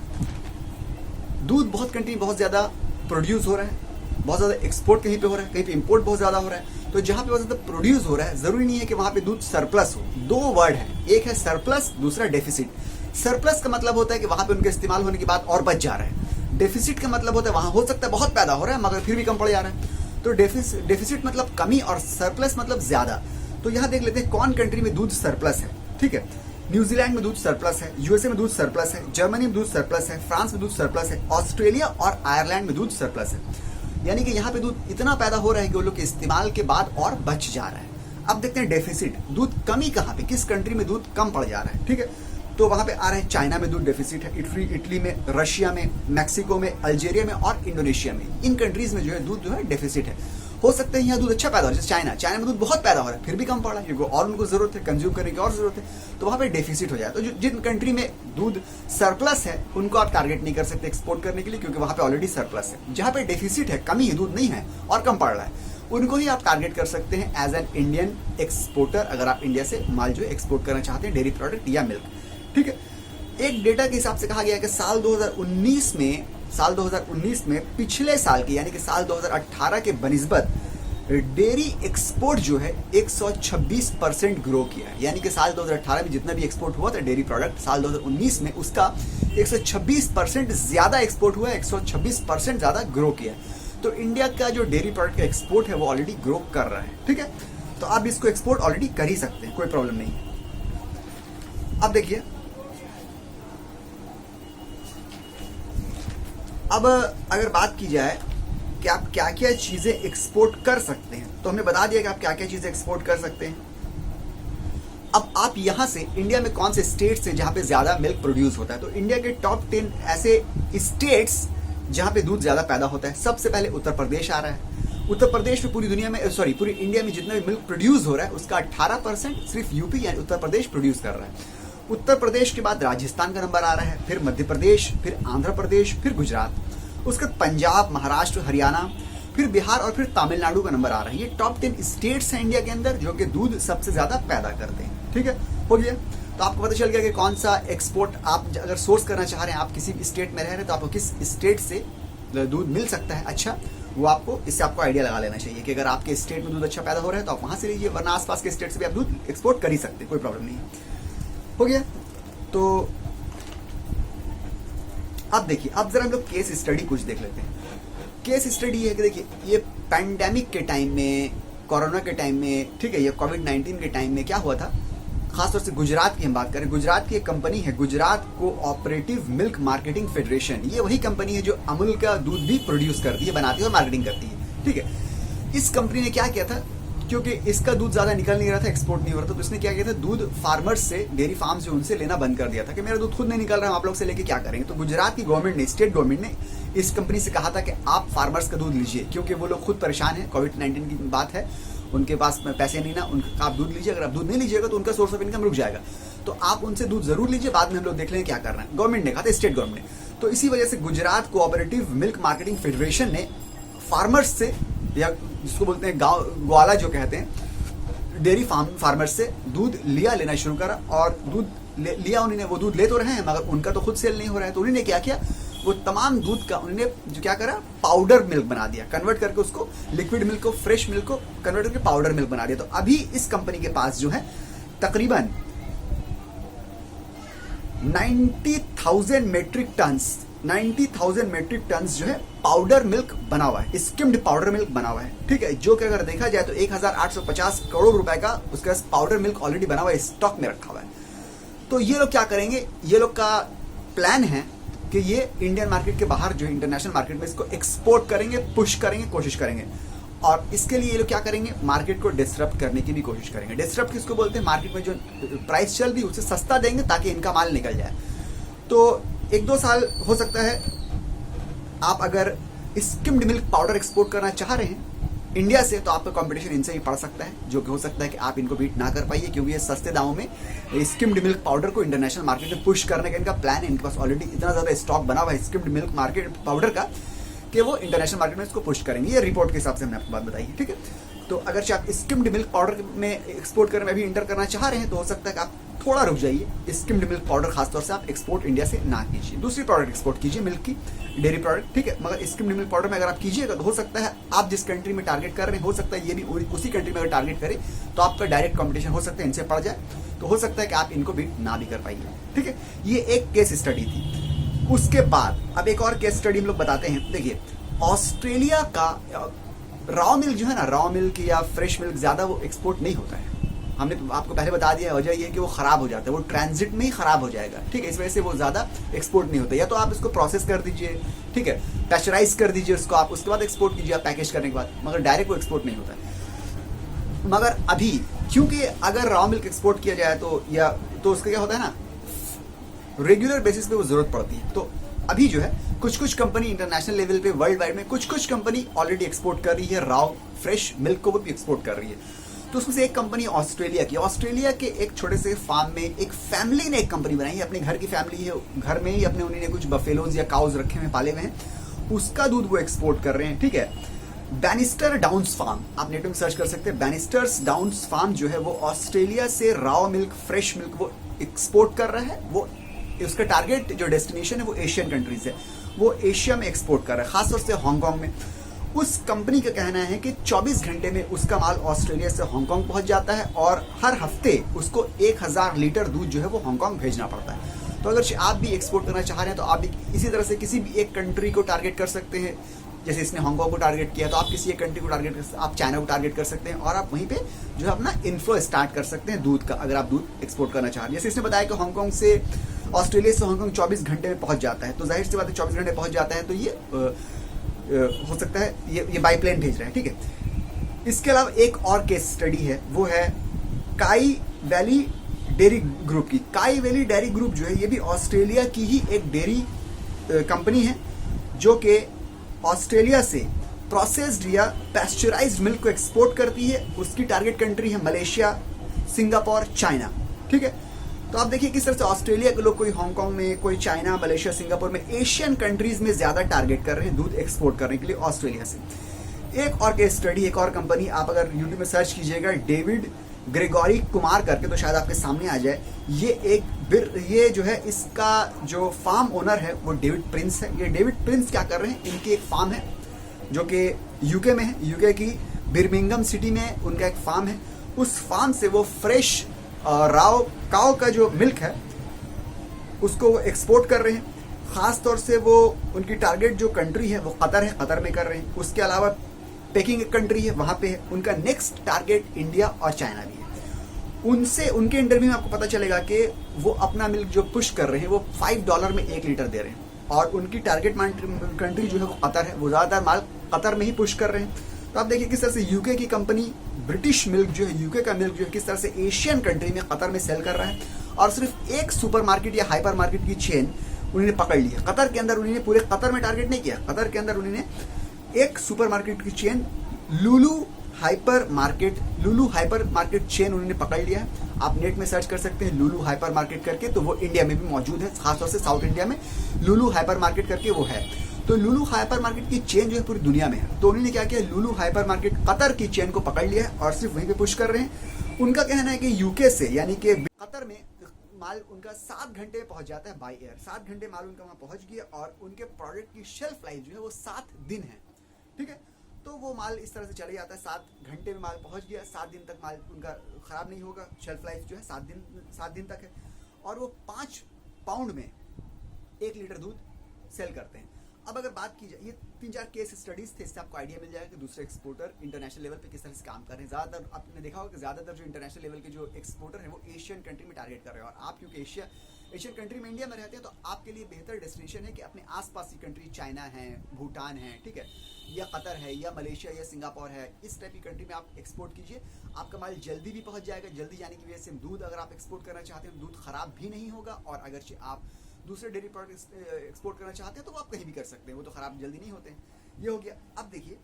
दूध बहुत कंट्री बहुत ज्यादा प्रोड्यूस हो रहा है, बहुत ज्यादा एक्सपोर्ट कहीं पे हो रहा है, कहीं पे इंपोर्ट बहुत ज्यादा हो रहा है। तो जहां पे बहुत ज्यादा प्रोड्यूस हो रहा है जरूरी नहीं है कि वहां पे दूध सरप्लस हो। दो वर्ड है, एक है सरप्लस, दूसरा डेफिसिट। सरप्लस का मतलब होता है कि वहां पे उनके इस्तेमाल होने के बाद और बच जा रहा है। डेफिसिट का मतलब होता है वहां हो सकता है बहुत पैदा हो रहा है मगर फिर भी कम पड़ जा रहा है। तो डेफिसिट मतलब कमी और सरप्लस मतलब ज्यादा। तो यहाँ देख लेते हैं कौन कंट्री में दूध सरप्लस है। ठीक है, न्यूजीलैंड में दूध सरप्लस है, यूएसए में दूध सरप्लस है, जर्मनी में दूध सरप्लस है, फ्रांस में दूध सरप्लस है, ऑस्ट्रेलिया और आयरलैंड में दूध सरप्लस है। यानी कि यहाँ पे दूध इतना पैदा हो रहा है कि वो लोग के इस्तेमाल के बाद और बच जा रहा है। अब देखते हैं डेफिसिट, दूध कमी कहाँ पे, किस कंट्री में दूध कम पड़ जा रहा है। ठीक है, तो वहां पे आ रहा है चाइना में दूध डेफिसिट है, इटली में, रशिया में, मैक्सिको में, अल्जीरिया में और इंडोनेशिया में। इन कंट्रीज में जो है दूध जो है डेफिसिट है। हो सकता है यहाँ दूध अच्छा पैदा हो रहा है, जैसे चाइना में दूध बहुत पैदा हो रहा है फिर भी कम पड़ रहा है क्योंकि और उनको जरूरत है, कंज्यूम करने की और जरूरत है, तो वहां पे डेफिसिट हो जाए। तो जिन कंट्री में दूध सरप्लस है उनको आप टारगेट नहीं कर सकते एक्सपोर्ट करने के लिए, क्योंकि वहां पे ऑलरेडी सरप्लस है। जहां पे डेफिसिट है, कमी है, दूध नहीं है और कम पड़ रहा है, उनको ही आप टारगेट कर सकते हैं एज एन इंडियन एक्सपोर्टर, अगर आप इंडिया से माल जो है एक्सपोर्ट करना चाहते हैं, डेयरी प्रोडक्ट या मिल्क। ठीक है, एक डेटा के हिसाब से कहा गया है कि साल 2019 में पिछले साल के यानी कि साल 2018 के बनिस्बत डेयरी एक्सपोर्ट जो है 126% ग्रो किया है। यानी कि साल 2018 में जितना भी एक्सपोर्ट हुआ था डेयरी प्रोडक्ट, साल 2019 में उसका 126% ज्यादा एक्सपोर्ट हुआ है, 126% ज्यादा ग्रो किया है। तो इंडिया का जो डेयरी प्रोडक्ट का एक्सपोर्ट है वो ऑलरेडी ग्रो कर रहा है। ठीक है, तो आप इसको एक्सपोर्ट ऑलरेडी कर ही सकते हैं, कोई प्रॉब्लम नहीं है। अब देखिए, अब अगर बात की जाए कि आप क्या क्या चीजें एक्सपोर्ट कर सकते हैं, तो हमने बता दिया कि आप क्या क्या चीजें एक्सपोर्ट कर सकते हैं। अब आप यहां से इंडिया में कौन से स्टेट्स हैं जहां पे ज्यादा मिल्क प्रोड्यूस होता है, तो इंडिया के टॉप 10 ऐसे स्टेट्स जहां पे दूध ज्यादा पैदा होता है। सबसे पहले उत्तर प्रदेश आ रहा है। उत्तर प्रदेश में पूरी इंडिया में जितना भी मिल्क प्रोड्यूस हो रहा है उसका 18% सिर्फ यूपी यानी उत्तर प्रदेश प्रोड्यूस कर रहा है। उत्तर प्रदेश के बाद राजस्थान का नंबर आ रहा है, फिर मध्य प्रदेश, फिर आंध्र प्रदेश, फिर गुजरात, उसके बाद पंजाब, महाराष्ट्र, हरियाणा, फिर बिहार और फिर तमिलनाडु का नंबर आ रहा है। ये टॉप 10 स्टेट्स हैं इंडिया के अंदर जो कि दूध सबसे ज्यादा पैदा करते हैं। ठीक है, हो गया। तो आपको पता चल गया कि कौन सा एक्सपोर्ट आप अगर सोर्स करना चाह रहे हैं, आप किसी स्टेट में रह रहे हैं तो आपको किस स्टेट से दूध मिल सकता है अच्छा, वो आपको इससे आपको आइडिया लगा लेना चाहिए कि अगर आपके स्टेट में दूध अच्छा पैदा हो रहा है तो आप वहां से लीजिए, वरना आसपास के स्टेट से भी आप दूध एक्सपोर्ट कर ही सकते हैं, कोई प्रॉब्लम नहीं है। हो गया। तो अब देखिए, अब जरा हम लोग केस स्टडी कुछ देख लेते हैं। केस स्टडी है कि देखिए, ये पैंडेमिक के टाइम में, कोरोना के टाइम में, ठीक है, ये कोविड-19 के टाइम में क्या हुआ था, खासतौर से गुजरात की हम बात करें, गुजरात की एक कंपनी है Gujarat cooperative milk marketing federation. ये वही कंपनी है जो अमूल का दूध भी प्रोड्यूस करती है, बनाती है और मार्केटिंग करती है। ठीक है, इस कंपनी ने क्या किया था, क्योंकि इसका दूध ज्यादा निकल नहीं रहा था, एक्सपोर्ट नहीं हो रहा था, तो इसने क्या किया था, दूध फार्मर्स से, डेयरी फार्म से उनसे लेना बंद कर दिया था कि मेरा दूध खुद नहीं निकल रहा है, आप लोग से लेके क्या करेंगे। तो गुजरात की गवर्नमेंट ने, स्टेट गवर्नमेंट ने इस कंपनी से कहा था कि आप फार्मर्स का दूध लीजिए, क्योंकि वो लोग खुद परेशान है, कोविड-19 की बात है, उनके पास पैसे नहीं ना, उनका आप दूध लीजिए, अगर आप दूध नहीं लीजिएगा तो उनका सोर्स ऑफ इनकम रुक जाएगा, तो आप उनसे दूध जरूर लीजिए, बाद में हम लोग देख लेंगे क्या करना है। गवर्नमेंट ने कहा था, स्टेट गवर्नमेंट ने। तो इसी वजह से Gujarat cooperative milk marketing federation ने फार्मर्स से, या जिसको बोलते हैं गाँव ग्वाला जो कहते हैं, डेयरी फार्मर्स से दूध लेना शुरू करा, और दूध लिया उन्होंने, वो दूध ले तो रहे हैं मगर उनका तो खुद सेल नहीं हो रहा है। तो उन्होंने क्या किया, वो तमाम दूध का उन्होंने जो क्या करा, पाउडर मिल्क बना दिया, कन्वर्ट करके उसको, लिक्विड मिल्क को, फ्रेश मिल्क को कन्वर्ट करके पाउडर मिल्क बना दिया। तो अभी इस कंपनी के पास जो है तकरीबन 90,000 मेट्रिक टन्स जो है पाउडर मिल्क बना हुआ है, स्किम्ड पाउडर मिल्क बना हुआ है। ठीक है, जो कि अगर देखा जाए तो 1,850 करोड़ रुपए का उसका पाउडर मिल्क ऑलरेडी बना हुआ है, स्टॉक में रखा हुआ है। तो ये लोग क्या करेंगे, ये लोग का प्लान है कि ये इंडियन मार्केट के बाहर जो इंटरनेशनल मार्केट में इसको एक्सपोर्ट करेंगे, पुश करेंगे, कोशिश करेंगे। और इसके लिए ये लोग क्या करेंगे, मार्केट को डिसरप्ट करने की भी कोशिश करेंगे। डिसरप्ट किसको बोलते हैं, मार्केट में जो प्राइस चल रही है उससे सस्ता देंगे ताकि इनका माल निकल जाए। तो 1-2 साल हो सकता है, आप अगर स्किम्ड मिल्क पाउडर एक्सपोर्ट करना चाह रहे हैं इंडिया से, तो आपका कंपटीशन इनसे ही पड़ सकता है, जो कि हो सकता है कि आप इनको बीट ना कर पाइए, क्योंकि ये सस्ते दामों में स्किम्ड मिल्क पाउडर को इंटरनेशनल मार्केट में पुश करने का इनका प्लान है। इनके पास ऑलरेडी इतना ज्यादा स्टॉक बना हुआ है स्किम्ड मिल्क मार्केट पाउडर का कि वो इंटरनेशनल मार्केट में इसको पुश करेंगे। ये रिपोर्ट के हिसाब से हमने आपको बात बताई है। ठीक है, तो अगर आप स्किम्ड मिल्क पाउडर में एक्सपोर्ट करने में भी इंटर करना चाह रहे हैं तो हो सकता है कि आप थोड़ा रुक जाइए। स्किम्ड मिल्क पाउडर खासतौर से आप एक्सपोर्ट इंडिया से ना कीजिए, दूसरी प्रोडक्ट एक्सपोर्ट कीजिए, मिल्क की, डेयरी प्रोडक्ट। ठीक है, मगर स्किम्ड मिल्क पाउडर में अगर आप कीजिएगा तो हो सकता है आप जिस कंट्री में टारगेट कर रहे हैं, हो सकता है ये भी उसी कंट्री में अगर टारगेट करें तो आपका डायरेक्ट कंपटीशन हो सकता है इनसे पड़ जाए, तो हो सकता है कि आप इनको बीट ना भी कर पाइए। ठीक है, ये एक केस स्टडी थी। उसके बाद अब एक और केस स्टडी हम लोग बताते हैं। देखिए, ऑस्ट्रेलिया का रॉ मिल्क जो है ना, रॉ मिल्क या फ्रेश मिल्क ज़्यादा वो एक्सपोर्ट नहीं होता है। हमने आपको पहले बता दिया, वजह ये है कि वो ख़राब हो जाता है, वो ट्रांजिट में ही ख़राब हो जाएगा, ठीक है। इस वजह से वो ज़्यादा एक्सपोर्ट नहीं होता। या तो आप इसको प्रोसेस कर दीजिए, ठीक है, पैस्चराइज कर दीजिए उसको आप, उसके बाद एक्सपोर्ट कीजिए आप पैकेज करने के बाद, मगर डायरेक्ट वो एक्सपोर्ट नहीं होता है। मगर अभी क्योंकि अगर रॉ मिल्क एक्सपोर्ट किया जाए तो उसका क्या होता है ना, रेगुलर बेसिस पे वो ज़रूरत पड़ती है। तो अभी जो है कुछ कंपनी इंटरनेशनल लेवल पे वर्ल्ड वाइड में कुछ कंपनी ऑलरेडी एक्सपोर्ट कर रही है, रॉ फ्रेश मिल्क को भी एक्सपोर्ट कर रही है। तो उसमें से एक कंपनी ऑस्ट्रेलिया के एक छोटे से फार्म में एक फैमिली ने एक कंपनी बनाई है, अपने घर की फैमिली है, घर में ही अपने उन्होंने कुछ बफेलोज या काउज रखे हुए पाले हुए हैं, उसका दूध वो एक्सपोर्ट कर रहे हैं, ठीक है। बैनिस्टर डाउन्स फार्म, आप नेट में सर्च कर सकते हैं, बैनिस्टर्स डाउन्स फार्म जो है वो ऑस्ट्रेलिया से रॉ मिल्क फ्रेश मिल्क वो एक्सपोर्ट कर रहा है। वो उसका टारगेट जो डेस्टिनेशन है वो एशियन कंट्रीज है, वो एशिया में एक्सपोर्ट कर रहा है, खासतौर से हांगकांग में। उस कंपनी का कहना है कि 24 घंटे में उसका माल ऑस्ट्रेलिया से हांगकांग पहुंच जाता है और हर हफ्ते उसको 1000 लीटर दूध जो है वो हांगकांग भेजना पड़ता है। तो अगर आप भी एक्सपोर्ट करना चाह रहे हैं तो आप भी इसी तरह से किसी भी एक कंट्री को टारगेट कर सकते हैं। जैसे इसने हांगकांग को टारगेट किया, तो आप किसी एक कंट्री को टारगेट कर, आप चाइना को टारगेट कर सकते हैं और आप वहीं पे जो है अपना इन्फ्लो स्टार्ट कर सकते हैं दूध का, अगर आप दूध एक्सपोर्ट करना चाह रहे हैं। जैसे इसने बताया कि हांगकांग से ऑस्ट्रेलिया से हांगकांग 24 घंटे में पहुंच जाता है, तो जाहिर सी बात है 24 घंटे पहुंच जाता है, तो ये हो सकता है ये बाई प्लेन भेज रहे हैं, ठीक है। इसके अलावा एक और केस स्टडी है, वो है काई वैली डेयरी ग्रुप की। काई वैली डेयरी ग्रुप जो है ये भी ऑस्ट्रेलिया की ही एक डेयरी कंपनी है, जो कि ऑस्ट्रेलिया से प्रोसेस्ड या पैस्चराइज्ड मिल्क को एक्सपोर्ट करती है। उसकी टारगेट कंट्री है मलेशिया, सिंगापुर, चाइना, ठीक है। तो आप देखिए किस तरह से ऑस्ट्रेलिया के लोग कोई हांगकांग में, कोई चाइना, मलेशिया, सिंगापुर में, एशियन कंट्रीज में ज्यादा टारगेट कर रहे हैं दूध एक्सपोर्ट करने के लिए ऑस्ट्रेलिया से। एक और केस स्टडी, एक और कंपनी, आप अगर यूट्यूब में सर्च कीजिएगा डेविड ग्रेगोरी कुमार करके, तो शायद आपके सामने आ जाए। ये जो है इसका जो फार्म ओनर है वो डेविड प्रिंस है। ये डेविड प्रिंस क्या कर रहे हैं, इनकी एक फार्म है जो कि यूके में है, यूके की बिर्मिंगम सिटी में उनका एक फार्म है। उस फार्म से वो फ्रेश राव काओ का जो मिल्क है उसको वो एक्सपोर्ट कर रहे हैं। खास तौर से वो उनकी टारगेट जो कंट्री है वो कतर है, कतर में कर रहे हैं। उसके अलावा पेकिंग एक कंट्री है, वहां पे है। उनका नेक्स्ट टारगेट इंडिया और चाइना भी है। उनके इंटरव्यू में आपको पता चलेगा कि वो अपना मिल्क जो पुश कर रहे हैं वो $5 में 1 लीटर दे रहे हैं, और उनकी टारगेट कंट्री जो है वो कतर है, वो ज़्यादातर माल कतर में ही पुश कर रहे हैं। तो आप देखिए किस तरह से यूके की कंपनी ब्रिटिश मिल्क जो है, यूके का मिल्क जो है किस तरह से एशियन कंट्री में कतर में सेल कर रहा है, और सिर्फ एक सुपरमार्केट या हाइपर मार्केट की चेन उन्होंने पकड़ ली है कतर के अंदर। उन्होंने पूरे कतर में टारगेट नहीं किया, कतर के अंदर उन्होंने एक सुपरमार्केट की चेन लुलु हाइपर मार्केट चेन उन्होंने पकड़ लिया है। आप नेट में सर्च कर सकते हैं लुलु हाइपर मार्केट करके, तो वो इंडिया में भी मौजूद है, खासतौर से साउथ इंडिया में लुलु हाइपर मार्केट करके वो है। तो लुलु हाइपर मार्केट की चेन जो है पूरी दुनिया में है। तो उन्होंने क्या किया, लुलु हाइपर मार्केट कतर की चेन को पकड़ लिया है और सिर्फ वहीं पे पुश कर रहे हैं। उनका कहना है कि यूके से, यानी कि कतर में माल उनका 7 घंटे में पहुंच जाता है बाई एयर। 7 घंटे माल उनका वहां पहुंच गया, और उनके प्रोडक्ट की शेल्फ लाइफ जो है वो 7 दिन है, ठीक है। तो वो माल इस तरह से चले जाता है, 7 घंटे में माल पहुंच गया, 7 दिन तक माल उनका खराब नहीं होगा। शेल्फ लाइफ जो है 7 दिन तक है, और वो 5 पाउंड में 1 लीटर दूध सेल करते हैं। अब अगर बात की जाए, ये 3-4 केस स्टडीज थे, इससे आपको आइडिया मिल जाएगा कि दूसरे एक्सपोर्टर इंटरनेशनल लेवल पे किस तरह से काम कर रहे हैं। ज़्यादातर आपने देखा होगा कि ज़्यादातर जो इंटरनेशनल लेवल के जो एक्सपोर्टर हैं वो एशियन कंट्री में टारगेट कर रहे हैं, और आप क्योंकि एशियन कंट्री में इंडिया में रहते हैं, तो आपके लिए बेहतर डेस्टिनेशन है कि अपने आसपास की कंट्री, चाइना है, भूटान है, ठीक है, या कतर है, या मलेशिया या सिंगापुर है, इस टाइप की कंट्री में आप एक्सपोर्ट कीजिए। आपका माल जल्दी भी पहुंच जाएगा। जल्दी जाने की वजह से दूध अगर आप एक्सपोर्ट करना चाहते हैं, दूध खराब भी नहीं होगा, और अगर आप दूसरे डेयरी प्रोडक्ट एक्सपोर्ट करना चाहते हैं तो वो आप कहीं भी कर सकते हैं, वो तो खराब जल्दी नहीं होते हैं। ये हो गया। अब देखिए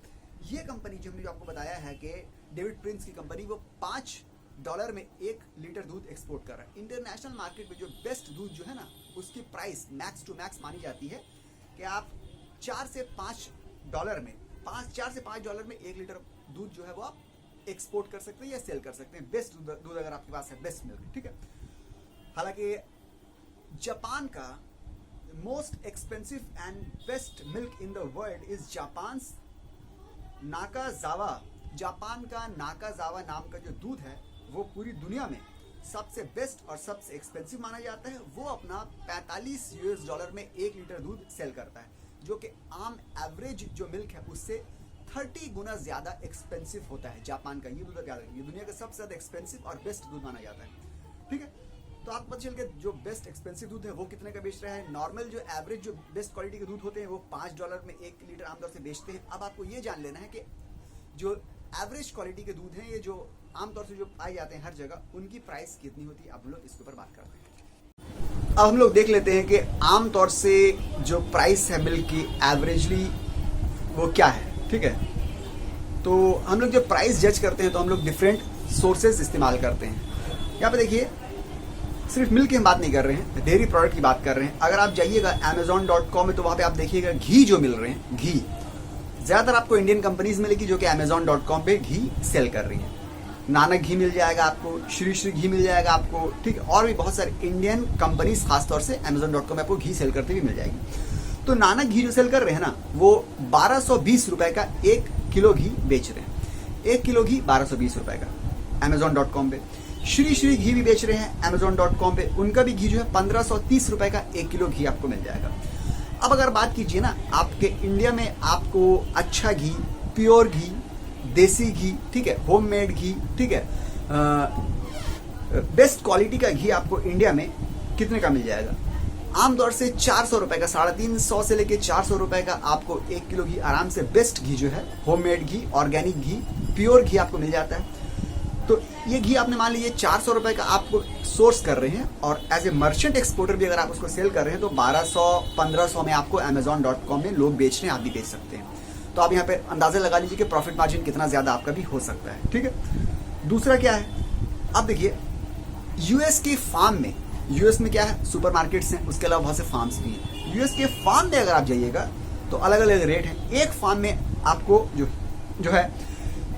ये कंपनी जो हमने आपको बताया है कि डेविड प्रिंस की कंपनी, वो $5 में 1 लीटर दूध एक्सपोर्ट कर रहा है। इंटरनेशनल मार्केट में जो बेस्ट दूध जो है ना, उसकी प्राइस मैक्स टू मैक्स मानी जाती है कि आप $4 से $5 में 1 लीटर दूध जो है वो आप एक्सपोर्ट कर सकते हैं या सेल कर सकते हैं। बेस्ट दूध अगर आपके पास है, बेस्ट मिल्क, ठीक है। हालांकि जापान का most expensive and best milk in the world is Japan's Nakazawa. Japan का नाकाजावा नाम का जो दूध है वो पूरी दुनिया में सबसे बेस्ट और सबसे एक्सपेंसिव माना जाता है। वो अपना $45 में 1 लीटर दूध सेल करता है, जो कि आम एवरेज जो मिल्क है उससे 30 गुना ज्यादा एक्सपेंसिव होता है जापान का ये दूध। ये दुनिया का सबसे ज्यादा एक्सपेंसिव और बेस्ट दूध माना जाता है, ठीक है। तो आप पता चल के जो बेस्ट एक्सपेंसिव दूध है वो कितने का बेच रहा है। नॉर्मल जो एवरेज जो बेस्ट क्वालिटी के दूध होते हैं वो $5 में 1 लीटर आमतौर से बेचते हैं। अब आपको ये जान लेना है कि जो एवरेज क्वालिटी के दूध हैं, ये जो आमतौर से जो पाए जाते हैं हर जगह, उनकी प्राइस कितनी होती है। अब हम लोग इसके ऊपर बात करते हैं। अब हम लोग देख लेते हैं कि आमतौर से जो प्राइस है मिल्क की एवरेजली वो क्या है, ठीक है। तो हम लोग जब प्राइस जज करते हैं तो हम लोग डिफरेंट सोर्सेज इस्तेमाल करते हैं। यहाँ पे देखिए सिर्फ मिल्क की हम बात नहीं कर रहे हैं, डेयरी प्रोडक्ट की बात कर रहे हैं। अगर आप जाइएगा Amazon.com में तो वहाँ पे आप देखिएगा घी जो मिल रहे हैं, घी ज़्यादातर आपको इंडियन कंपनीज मिलेगी जो कि Amazon.com पे घी सेल कर रही है। नानक घी मिल जाएगा आपको, श्री श्री घी मिल जाएगा आपको, ठीक है। और भी बहुत सारे इंडियन कंपनीज खासतौर से Amazon.com में आपको घी सेल करते हुए मिल जाएगी। तो नानक घी जो सेल कर रहे हैं ना, वो 1220 रुपए का 1 किलो घी बेच रहे हैं। 1 किलो घी 1220 रुपए का Amazon.com पे। श्री श्री घी भी बेच रहे हैं Amazon.com पे, उनका भी घी जो है 1530 रुपए का 1 किलो घी आपको मिल जाएगा। अब अगर बात कीजिए ना, आपके इंडिया में आपको अच्छा घी, प्योर घी, देसी घी, ठीक है, होममेड घी, ठीक है, बेस्ट क्वालिटी का घी आपको इंडिया में कितने का मिल जाएगा। आमतौर से 400 रुपए का, 350 से लेके 400 रुपए का आपको 1 किलो घी आराम से बेस्ट घी जो है, होममेड घी, ऑर्गेनिक घी, प्योर घी आपको मिल जाता है। तो ये घी आपने मान लीजिए 400 रुपए का आपको सोर्स कर रहे हैं, और एज ए मर्चेंट एक्सपोर्टर भी अगर आप उसको सेल कर रहे हैं तो 1200-1500 में आपको Amazon.com में लोग बेच रहे हैं, आप भी बेच सकते हैं। तो आप यहाँ पे अंदाजा लगा लीजिए कि प्रॉफिट मार्जिन कितना ज्यादा आपका भी हो सकता है, ठीक है। दूसरा क्या है, अब देखिए यूएस के फार्म में, यूएस में क्या है, सुपरमार्केट्स हैं, उसके अलावा बहुत से फार्म्स भी हैं। यूएस के फार्म में अगर आप जाइएगा तो अलग अलग रेट हैं। एक फार्म में आपको जो है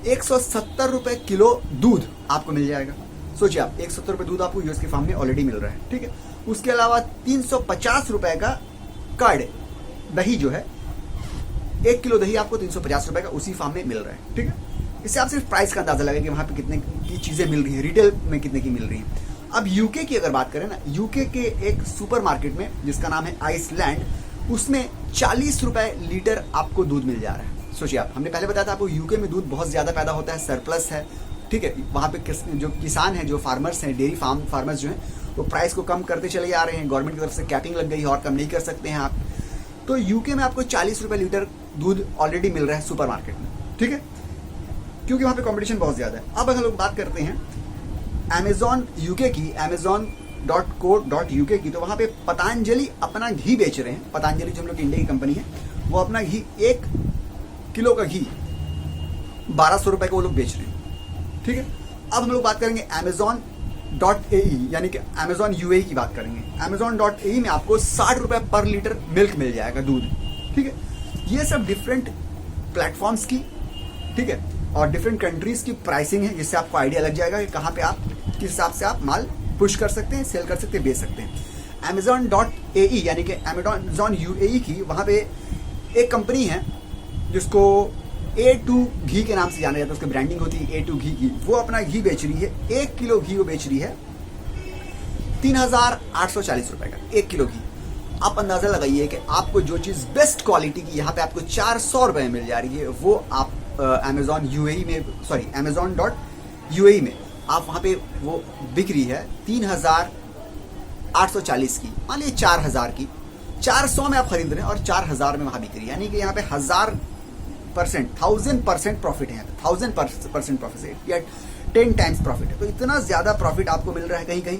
170 रुपए किलो दूध आपको मिल जाएगा। सोचिए आप, 170 रुपए दूध आपको यूएस के फार्म में ऑलरेडी मिल रहा है, ठीक है। उसके अलावा 350 रुपए का कर्ड, दही जो है, 1 किलो दही आपको 350 रुपए का उसी फार्म में मिल रहा है, ठीक है। इससे आप सिर्फ प्राइस का अंदाजा लगाइए कि वहां पे कितने की चीजें मिल रही है, रिटेल में कितने की मिल रही है। अब यूके की अगर बात करें ना, यूके के एक सुपरमार्केट में जिसका नाम है आइसलैंड, उसमें 40 रुपए लीटर आपको दूध मिल जा रहा है। सोचिए आप, हमने पहले बताया था आपको यूके में दूध बहुत ज्यादा पैदा होता है, सरप्लस है, ठीक है। वहां पे जो किसान हैं, जो फार्मर्स हैं, डेयरी फार्मर्स जो हैं, वो प्राइस को कम करते चले जा रहे हैं। गवर्नमेंट की तरफ से कैपिंग लग गई है और कम नहीं कर सकते हैं आप। तो यूके में आपको 40 रुपए लीटर दूध ऑलरेडी मिल रहा है सुपरमार्केट में, ठीक है, क्योंकि वहां पे कंपटीशन बहुत ज्यादा है। अब अगर लोग बात करते हैं Amazon यूके की, Amazon.co.uk की, तो वहां पे पतंजलि अपना घी बेच रहे हैं। पतंजलि जो हम लोग इंडिया की कंपनी है, वो अपना घी 1 किलो का घी 1200 रुपए का वो लोग बेच रहे हैं, ठीक है। अब हम लोग बात करेंगे Amazon.ae यानी कि Amazon UAE की बात करेंगे। Amazon.ae में आपको 60 रुपए पर लीटर मिल्क मिल जाएगा, दूध, ठीक है। ये सब डिफरेंट प्लेटफॉर्म्स की, ठीक है, और डिफरेंट कंट्रीज की प्राइसिंग है, जिससे आपको आइडिया लग जाएगा कि कहाँ पे आप किस हिसाब से आप माल पुश कर सकते हैं, सेल कर सकते हैं, बेच सकते हैं। Amazon.ae यानी कि Amazon UAE की, वहाँ पे एक कंपनी है जिसको A2 घी के नाम से जाना जाता है, उसकी ब्रांडिंग होती है A2 घी की। वो अपना घी बेच रही है, 1 किलो घी वो बेच रही है 3840 रुपए का 1 किलो घी। आप अंदाजा लगाइए कि आपको जो चीज बेस्ट क्वालिटी की यहाँ पे आपको 400 रुपए में मिल जा रही है, वो आप Amazon.UAE में आप वहां पे वो बिक रही है 3840 की, मान लीजिए 4000 की, 400 में आप खरीद रहे हैं और 4000 में वहां बिक रही है। यानी कि यहाँ पे 1000% प्रॉफिट है, 1000% प्रॉफिट है या 10 टाइम्स प्रॉफिट है। तो इतना ज्यादा प्रॉफिट आपको मिल रहा है कहीं कहीं।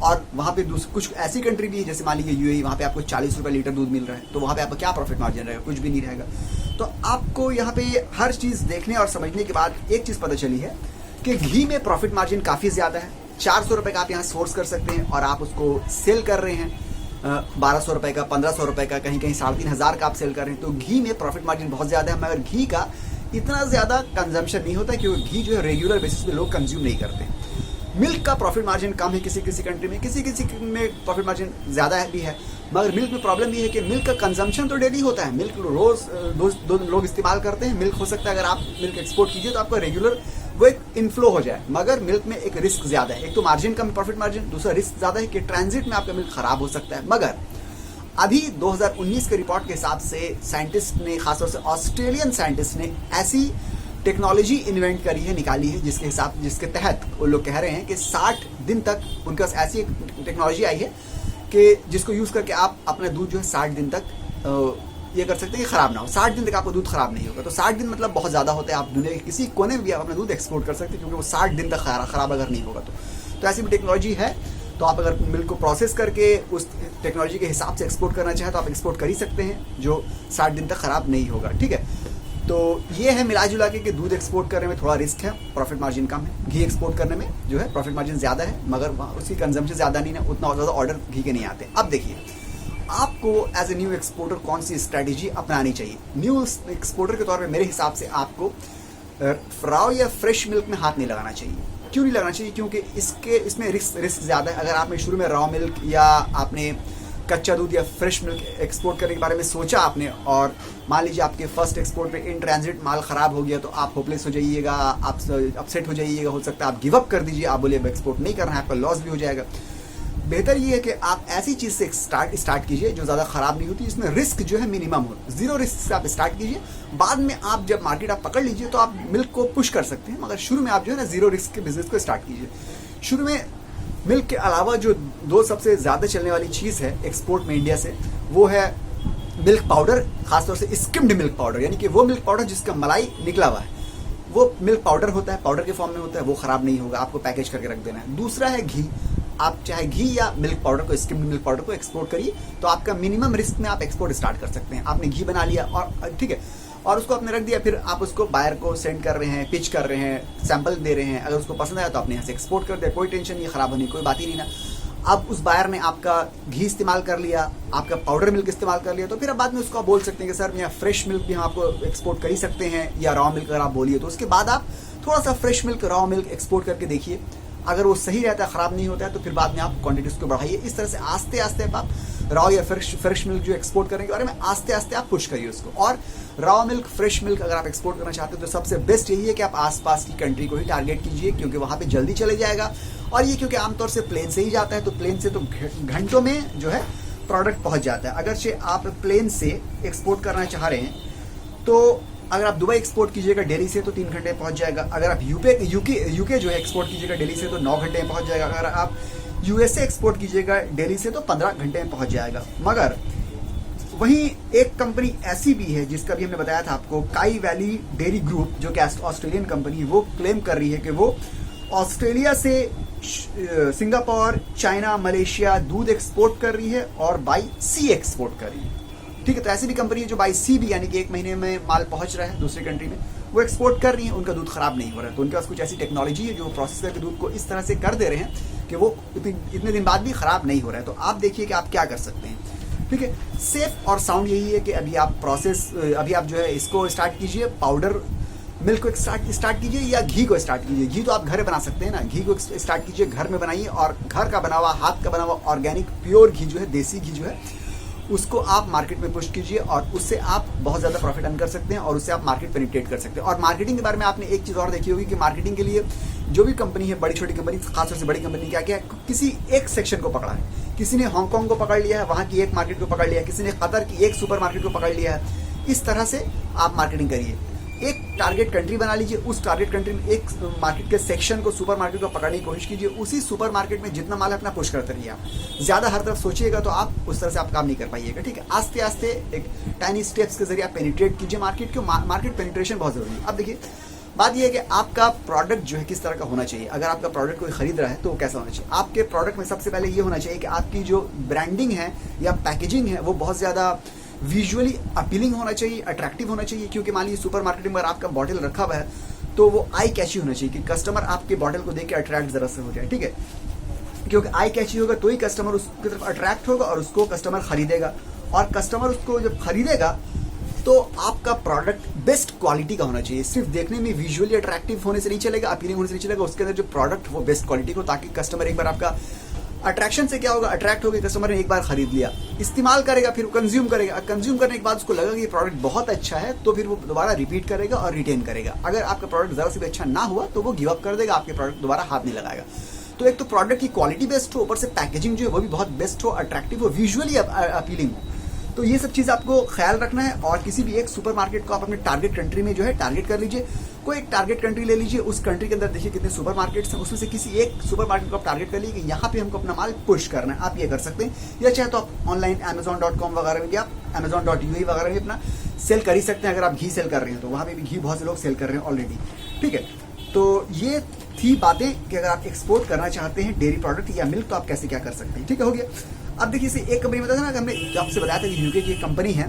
और वहां पे कुछ ऐसी कंट्री भी है, जैसे मान लीजिए यूएई, वहां पे आपको 40 रुपए लीटर दूध मिल रहा है, तो वहां पे आपका क्या प्रॉफिट मार्जिन रहेगा, कुछ भी नहीं रहेगा। तो आपको यहाँ पे हर चीज देखने और समझने के बाद एक चीज पता चली है कि घी में प्रॉफिट मार्जिन काफी ज्यादा है। 400 रुपए का आप यहाँ सोर्स कर सकते हैं और आप उसको सेल कर रहे हैं 1200 रुपए का, 1500 रुपए का, कहीं कहीं 3500 का आप सेल कर रहे हैं। तो घी में प्रॉफिट मार्जिन बहुत ज्यादा है, मगर घी का इतना ज्यादा कंजम्पशन नहीं होता, क्योंकि घी जो है रेगुलर बेसिस पे लोग कंज्यूम नहीं करते। मिल्क का प्रॉफिट मार्जिन कम है किसी किसी कंट्री में, किसी किसी में प्रॉफिट मार्जिन ज्यादा भी है। मगर मिल्क में प्रॉब्लम ये है कि मिल्क का कंजम्पशन तो डेली होता है, मिल्क रोज दो लोग इस्तेमाल करते हैं। मिल्क हो सकता है अगर आप मिल्क एक्सपोर्ट कीजिए तो आपका रेगुलर वो एक इनफ्लो हो जाए, मगर मिल्क में एक रिस्क ज्यादा है। एक तो मार्जिन कम, प्रॉफिट मार्जिन, दूसरा रिस्क ज्यादा है कि ट्रांजिट में आपका मिल्क खराब हो सकता है। मगर अभी 2019 के रिपोर्ट के हिसाब से साइंटिस्ट ने, खासतौर से ऑस्ट्रेलियन साइंटिस्ट ने ऐसी टेक्नोलॉजी इन्वेंट करी है, निकाली है, जिसके तहत वो लोग कह रहे हैं कि 60 दिन तक उनके पास ऐसी टेक्नोलॉजी आई है कि जिसको यूज़ करके आप अपना दूध जो है 60 दिन तक ये कर सकते हैं कि ख़राब ना हो। 60 दिन तक आपका दूध ख़राब नहीं होगा। तो 60 दिन मतलब बहुत ज़्यादा होता है। आप दुनिया के किसी कोने में भी आप अपना दूध एक्सपोर्ट कर सकते हैं, क्योंकि वो 60 दिन तक ख़राब अगर नहीं होगा तो ऐसी भी टेक्नोलॉजी है। तो आप अगर मिल्क को प्रोसेस करके उस टेक्नोलॉजी के हिसाब से एक्सपोर्ट करना चाहें तो आप एक्सपोर्ट कर ही सकते हैं, जो 60 दिन तक ख़राब नहीं होगा। ठीक है, तो ये है मिला जुला के कि दूध एक्सपोर्ट करने में थोड़ा रिस्क है, प्रॉफिट मार्जिन कम है। घी एक्सपोर्ट करने में जो है प्रॉफिट मार्जिन ज़्यादा है, मगर उसकी कंजम्पशन ज़्यादा नहीं है, उतना ज़्यादा ऑर्डर घी के नहीं आते। अब देखिए, आपको एज ए न्यू एक्सपोर्टर कौन सी स्ट्रैटेजी अपनानी चाहिए। न्यू एक्सपोर्टर के तौर पे मेरे हिसाब से आपको रॉ या फ्रेश मिल्क में हाथ नहीं लगाना चाहिए। क्यों नहीं लगाना चाहिए? क्योंकि इसमें रिस्क ज़्यादा है। अगर आपने शुरू में रॉ मिल्क या आपने कच्चा दूध या फ्रेश मिल्क एक्सपोर्ट करने के बारे में सोचा आपने, और मान लीजिए आपके फर्स्ट एक्सपोर्ट पे इन ट्रांजिट माल ख़राब हो गया, तो आप होपलेस हो जाइएगा, आप अपसेट हो जाइएगा, हो सकता है आप गिव अप कर दीजिए, आप बोले अब एक्सपोर्ट नहीं करना है, आपका लॉस भी हो जाएगा। बेहतर ये है कि आप ऐसी चीज़ से स्टार्ट कीजिए जो ज़्यादा ख़राब नहीं होती, इसमें रिस्क जो है मिनिमम हो। ज़ीरो रिस्क से आप स्टार्ट कीजिए, बाद में आप जब मार्केट आप पकड़ लीजिए तो आप मिल्क को पुश कर सकते हैं, मगर शुरू में आप जो है ना ज़ीरो रिस्क के बिजनेस को स्टार्ट कीजिए। शुरू में मिल्क के अलावा जो दो सबसे ज़्यादा चलने वाली चीज़ है एक्सपोर्ट में इंडिया से, वो है मिल्क पाउडर, खासतौर से स्किम्ड मिल्क पाउडर, यानी कि वो मिल्क पाउडर जिसका मलाई निकला हुआ है, वो मिल्क पाउडर होता है, पाउडर के फॉर्म में होता है, वो ख़राब नहीं होगा, आपको पैकेज करके रख देना है। दूसरा है घी। आप चाहे घी या मिल्क पाउडर को, स्किम्ड मिल्क पाउडर को एक्सपोर्ट करिए, तो आपका मिनिमम रिस्क में आप एक्सपोर्ट स्टार्ट कर सकते हैं। आपने घी बना लिया और ठीक है, और उसको आपने रख दिया, फिर आप उसको बायर को सेंड कर रहे हैं, पिच कर रहे हैं, सैंपल दे रहे हैं। अगर उसको पसंद आया तो आपने यहाँ से एक्सपोर्ट कर दिया, कोई टेंशन नहीं, ख़राब होने की कोई बात ही नहीं ना। अब उस बायर ने आपका घी इस्तेमाल कर लिया, आपका पाउडर मिल्क इस्तेमाल कर लिया, तो फिर अब बाद में उसको आप बोल सकते हैं कि सर यहाँ फ्रेश मिल्क भी हम आपको एक्सपोर्ट कर ही सकते हैं, या रॉ मिल्क अगर आप बोलिए तो। उसके बाद आप थोड़ा सा fresh milk, raw milk export करके देखिए, अगर वो सही रहता है, ख़राब नहीं होता है, तो फिर बाद में आप क्वांटिटी उसको बढ़ाइए। इस तरह से आस्ते आस्ते आप रॉ या फ्रेश मिल्क जो एक्सपोर्ट करने के बारे में आस्ते आस्ते आप पुश करिए उसको। और रॉ मिल्क, फ्रेश मिल्क अगर आप एक्सपोर्ट करना चाहते हो तो सबसे बेस्ट यही है कि आप आसपास की कंट्री को ही टारगेट कीजिए, क्योंकि वहाँ पे जल्दी चले जाएगा। और ये क्योंकि आमतौर से प्लेन से ही जाता है, तो प्लेन से तो घंटों में जो है प्रोडक्ट पहुँच जाता है। अगरचे आप प्लेन से एक्सपोर्ट करना चाह रहे हैं, तो अगर आप दुबई एक्सपोर्ट कीजिएगा दिल्ली से तो 3 घंटे में पहुंच जाएगा। अगर आप यूके जो है एक्सपोर्ट कीजिएगा दिल्ली से तो 9 घंटे में पहुंच जाएगा। अगर आप यूएसए एक्सपोर्ट कीजिएगा दिल्ली से तो 15 घंटे में पहुंच जाएगा। मगर वहीं एक कंपनी ऐसी भी है जिसका भी हमने बताया था आपको, काई वैली डेयरी ग्रुप, जो कि ऑस्ट्रेलियन कंपनी, वो क्लेम कर रही है कि वो ऑस्ट्रेलिया से सिंगापुर, चाइना, मलेशिया दूध एक्सपोर्ट कर रही है और बाई सी एक्सपोर्ट कर रही है। ठीक है, तो ऐसी भी कंपनी है जो बाई सी भी, यानी कि 1 महीने में माल पहुंच रहा है दूसरी कंट्री में, वो एक्सपोर्ट कर रही है, उनका दूध खराब नहीं हो रहा है। तो उनके पास कुछ ऐसी टेक्नोलॉजी है जो प्रोसेस करके दूध को इस तरह से कर दे रहे हैं कि वो इतने दिन बाद भी खराब नहीं हो रहा है। तो आप देखिए कि आप क्या कर सकते हैं। ठीक है, सेफ और साउंड यही है कि अभी आप जो है इसको स्टार्ट कीजिए, पाउडर मिल्क को स्टार्ट कीजिए या घी को स्टार्ट कीजिए। घी तो आप घर बना सकते हैं ना, घी को स्टार्ट कीजिए, घर में बनाइए, और घर का बना हुआ, हाथ का बना हुआ ऑर्गेनिक प्योर घी जो है, देसी घी जो है, उसको आप मार्केट में पुश कीजिए, और उससे आप बहुत ज़्यादा प्रॉफिट अर्न कर सकते हैं, और उससे आप मार्केट पेनिट्रेट कर सकते हैं। और मार्केटिंग के बारे में आपने एक चीज़ और देखी होगी कि मार्केटिंग के लिए जो भी कंपनी है, बड़ी छोटी कंपनी, खासतौर से बड़ी कंपनी क्या है, किसी एक सेक्शन को पकड़ा है। किसी ने हांगकांग को पकड़ लिया है, वहाँ की एक मार्केट को पकड़ लिया है, किसी ने कतर की एक सुपर मार्केट को पकड़ लिया है। इस तरह से आप मार्केटिंग करिए। एक टारगेट कंट्री बना लीजिए, उस टारगेट कंट्री में एक मार्केट के सेक्शन को, सुपर मार्केट को पकड़ने की कोशिश कीजिए, उसी सुपर मार्केट में जितना माल है अपना पुश करते रहिए। आप ज़्यादा हर तरफ सोचिएगा तो आप उस तरह से आप काम नहीं कर पाइएगा। ठीक है, आस्ते आस्ते एक टाइनी स्टेप्स के जरिए आप पेनिट्रेट कीजिए मार्केट को। मार्केट पेनिट्रेशन बहुत ज़रूरी है। अब देखिए, बात यह है कि आपका प्रोडक्ट जो है किस तरह का होना चाहिए। अगर आपका प्रोडक्ट कोई खरीद रहा है तो कैसा होना चाहिए। आपके प्रोडक्ट में सबसे पहले ये होना चाहिए कि आपकी जो ब्रांडिंग है या पैकेजिंग है वो बहुत ज़्यादा विजुअली अपीलिंग होना चाहिए, अट्रैक्टिव होना चाहिए। क्योंकि मान लीजिए सुपर मार्केट में आपका बॉटल रखा हुआ है तो वो आई कैची होना चाहिए कि कस्टमर आपके बॉटल को देख के अट्रैक्ट जरा से हो जाए। ठीक है, क्योंकि आई कैची होगा तो ही कस्टमर उसकी तरफ अट्रैक्ट होगा और उसको कस्टमर खरीदेगा, और कस्टमर उसको जब खरीदेगा तो आपका प्रोडक्ट बेस्ट क्वालिटी का होना चाहिए। सिर्फ देखने में विजुअली अट्रैक्टिव होने से नहीं चलेगा, अपीलिंग होने से नहीं चलेगा, उसके अंदर जो प्रोडक्ट वो बेस्ट क्वालिटी को, ताकि कस्टमर एक बार आपका अट्रैक्शन से क्या होगा, अट्रैक्ट होकर कस्टमर ने एक बार खरीद लिया, इस्तेमाल करेगा, फिर कंज्यूम करेगा। कंज्यूम करने के बाद उसको लगा कि ये प्रोडक्ट बहुत अच्छा है तो फिर वो दोबारा रिपीट करेगा और रिटेन करेगा। अगर आपका प्रोडक्ट ज़रा से भी अच्छा ना हुआ तो वो गिव अप कर देगा, आपके प्रोडक्ट दोबारा हाथ नहीं लगाएगा। तो एक तो प्रोडक्ट की क्वालिटी बेस्ट हो, ऊपर से पैकेजिंग जो है वो भी बहुत बेस्ट हो, अट्रैक्टिव हो, विजुअली अपीलिंग हो। तो ये सब चीज़ आपको ख्याल रखना है। और किसी भी एक सुपरमार्केट को आप अपने टारगेट कंट्री में जो है टारगेट कर लीजिए। कोई एक टारगेट कंट्री ले लीजिए, उस कंट्री के अंदर देखिए कितने सुपरमार्केट्स हैं, उसमें से किसी एक सुपरमार्केट को आप टारगेट कर लीजिए कि यहाँ पे हमको अपना माल पुश करना है। आप ये कर सकते हैं, या चाहे तो आप ऑनलाइन Amazon.com वगैरह में भी, आप Amazon.ua वगैरह में अपना सेल कर ही सकते हैं। अगर आप घी सेल कर रहे हैं तो वहाँ पे भी घी बहुत से लोग सेल कर रहे हैं ऑलरेडी, ठीक है। तो ये थी बातें कि अगर आप एक्सपोर्ट करना चाहते हैं डेयरी प्रोडक्ट या मिल्क तो आप कैसे क्या कर सकते हैं, ठीक है, हो गया। अब देखिए इसे एक कंपनी बताया ना कि हमने आपसे बताया था कि यूके की एक कंपनी है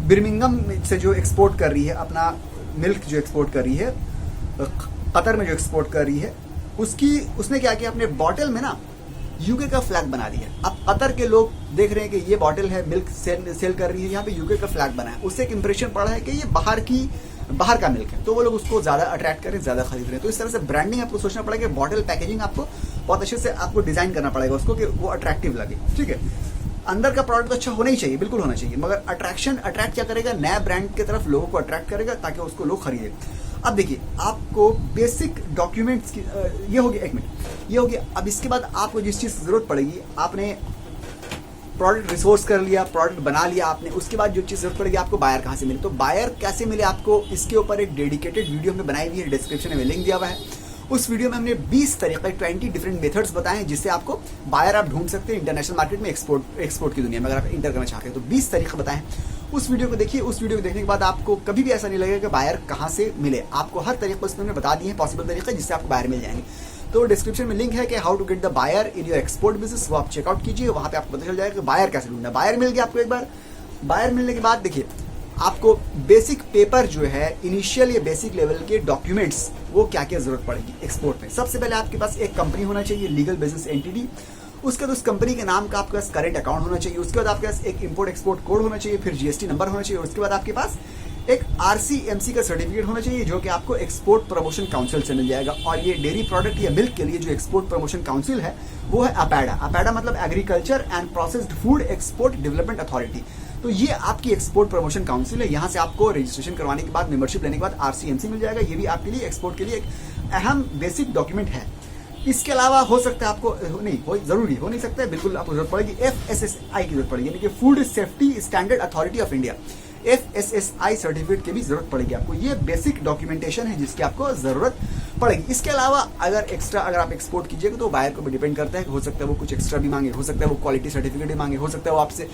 बिर्मिंगम से जो एक्सपोर्ट कर रही है अपना मिल्क, जो एक्सपोर्ट कर रही है कतर में जो एक्सपोर्ट कर रही है, उसने क्या किया, अपने बॉटल में ना यूके का फ्लैग बना दिया। अब कतर के लोग देख रहे हैं कि ये बॉटल है मिल्क सेल कर रही है, यहाँ पे यूके का फ्लैग बना है, उससे एक इंप्रेशन पड़ा है कि ये बाहर का मिल्क है, तो वो लोग उसको ज़्यादा अट्रैक्ट करें, ज़्यादा खरीद रहे हैं। तो इस तरह से ब्रांडिंग आपको सोचना पड़ेगा, बॉटल पैकेजिंग आपको बहुत अच्छे से आपको डिज़ाइन करना पड़ेगा उसको कि वो अट्रैक्टिव लगे, ठीक है। अंदर का प्रोडक्ट तो अच्छा होना ही चाहिए, बिल्कुल होना चाहिए, मगर अट्रैक्ट क्या करेगा, नया ब्रांड की तरफ लोगों को अट्रैक्ट करेगा ताकि उसको लोग खरीदे। अब देखिए आपको बेसिक डॉक्यूमेंट्स की ये हो गया, एक मिनट, ये हो गया। अब इसके बाद आपको जिस चीज़ की जरूरत पड़ेगी, आपने प्रोडक्ट रिसोर्स कर लिया, प्रोडक्ट बना लिया आपने, उसके बाद जो चीज़ जरूरत पड़ेगी आपको बायर कहाँ से मिले। तो बायर कैसे मिले आपको, इसके ऊपर एक डेडिकेटेड वीडियो हमने बनाई हुई है, डिस्क्रिप्शन में लिंक दिया हुआ है। उस वीडियो में हमने 20 तरीके 20 डिफरेंट मेथड्स बताए हैं जिससे आपको बायर आप ढूंढ सकते हैं इंटरनेशनल मार्केट में, एक्सपोर्ट की दुनिया में अगर आप इंटर करना चाहते हैं तो 20 तरीके बताए हैं। उस वीडियो को देखिए, उस वीडियो को देखने के बाद आपको कभी भी ऐसा नहीं लगेगा कि बायर कहाँ से मिले, आपको हर तरीके उसमें हमने बता दिए हैं पॉसिबल तरीके जिससे आपको बायर मिल जाएंगे। तो डिस्क्रिप्शन में लिंक है कि how to get the buyer in your export business, वो आप चेकआउट कीजिए, वहाँ पे आपको पता चल जाएगा कि बायर कैसे ढूंढना। बायर मिल गया आपको, एक बार बायर मिलने के बाद देखिए आपको बेसिक पेपर जो है, इनिशियल या बेसिक लेवल के डॉक्यूमेंट्स, वो क्या क्या जरूरत पड़ेगी एक्सपोर्ट में। सबसे पहले आपके पास एक कंपनी होना चाहिए, लीगल बिजनेस एंटिटी, उसके बाद उस कंपनी के नाम का आपके पास करंट अकाउंट होना चाहिए, उसके बाद आपके पास एक इंपोर्ट एक्सपोर्ट कोड होना चाहिए, फिर जीएसटी नंबर होना चाहिए, और उसके बाद आपके पास एक RCMC का सर्टिफिकेट होना चाहिए जो कि आपको एक्सपोर्ट प्रमोशन काउंसिल से मिल जाएगा। और ये डेयरी प्रोडक्ट या मिल्क के लिए जो एक्सपोर्ट प्रमोशन काउंसिल है वो है अपेडा। अपेडा मतलब agriculture and processed food export development authority. तो ये आपकी एक्सपोर्ट प्रमोशन काउंसिल है, यहाँ से आपको रजिस्ट्रेशन करवाने के बाद, मेंबरशिप लेने के बाद RCMC मिल जाएगा। ये भी आपके लिए एक्सपोर्ट के लिए एक अहम बेसिक डॉक्यूमेंट है। इसके अलावा हो सकता है आपको जरूरी हो नहीं सकता है, बिल्कुल आपको जरूरत पड़ेगी FSSI की जरूरत पड़ेगी, यानी कि food safety standard authority of India, FSSI certificate की भी जरूरत पड़ेगी आपको। ये बेसिक डॉक्यूमेंटेशन है जिसकी आपको जरूरत पड़ेगी। इसके अलावा अगर आप एक्सपोर्ट कीजिएगा तो बायर को भी डिपेंड करता है, हो सकता है वो कुछ एक्स्ट्रा भी मांगे, हो सकता है वो क्वालिटी सर्टिफिकेट भी मांगे, हो सकता है वो आपसे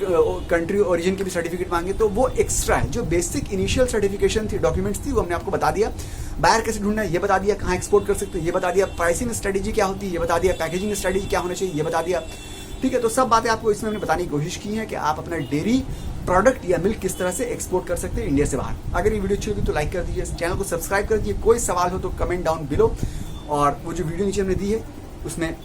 कंट्री ओरिजिन की भी सर्टिफिकेट मांगे, तो वो एक्स्ट्रा है। जो बेसिक इनिशियल सर्टिफिकेशन थी, डॉक्यूमेंट्स थी, वो हमने आपको बता दिया। बायर कैसे ढूंढना है ये बता दिया, कहाँ एक्सपोर्ट कर सकते हैं ये बता दिया, प्राइसिंग स्ट्रेटेजी क्या होती है ये बता दिया, पैकेजिंग स्ट्रेटेजी क्या होना चाहिए ये बता दिया, ठीक है। तो सब बातें आपको इसमें हमने बताने की कोशिश की है कि आप अपना डेयरी प्रोडक्ट या मिल्क किस तरह से एक्सपोर्ट कर सकते हैं इंडिया से बाहर। अगर ये वीडियो अच्छी लगी तो लाइक कर दीजिए, चैनल को सब्सक्राइब कर दीजिए, कोई सवाल हो तो कमेंट डाउन बिलो। और वो जो वीडियो नीचे हमने दी है उसमें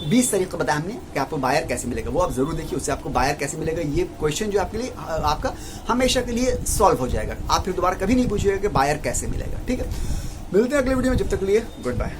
20 तरीके बताया हमने कि आपको बायर कैसे मिलेगा, वो आप जरूर देखिए, उससे आपको बायर कैसे मिलेगा। ये क्वेश्चन जो आपके लिए आपका हमेशा के लिए सॉल्व हो जाएगा, आप फिर दोबारा कभी नहीं पूछिएगा कि बायर कैसे मिलेगा, ठीक है। मिलते हैं अगले वीडियो में, जब तक के लिए गुड बाय।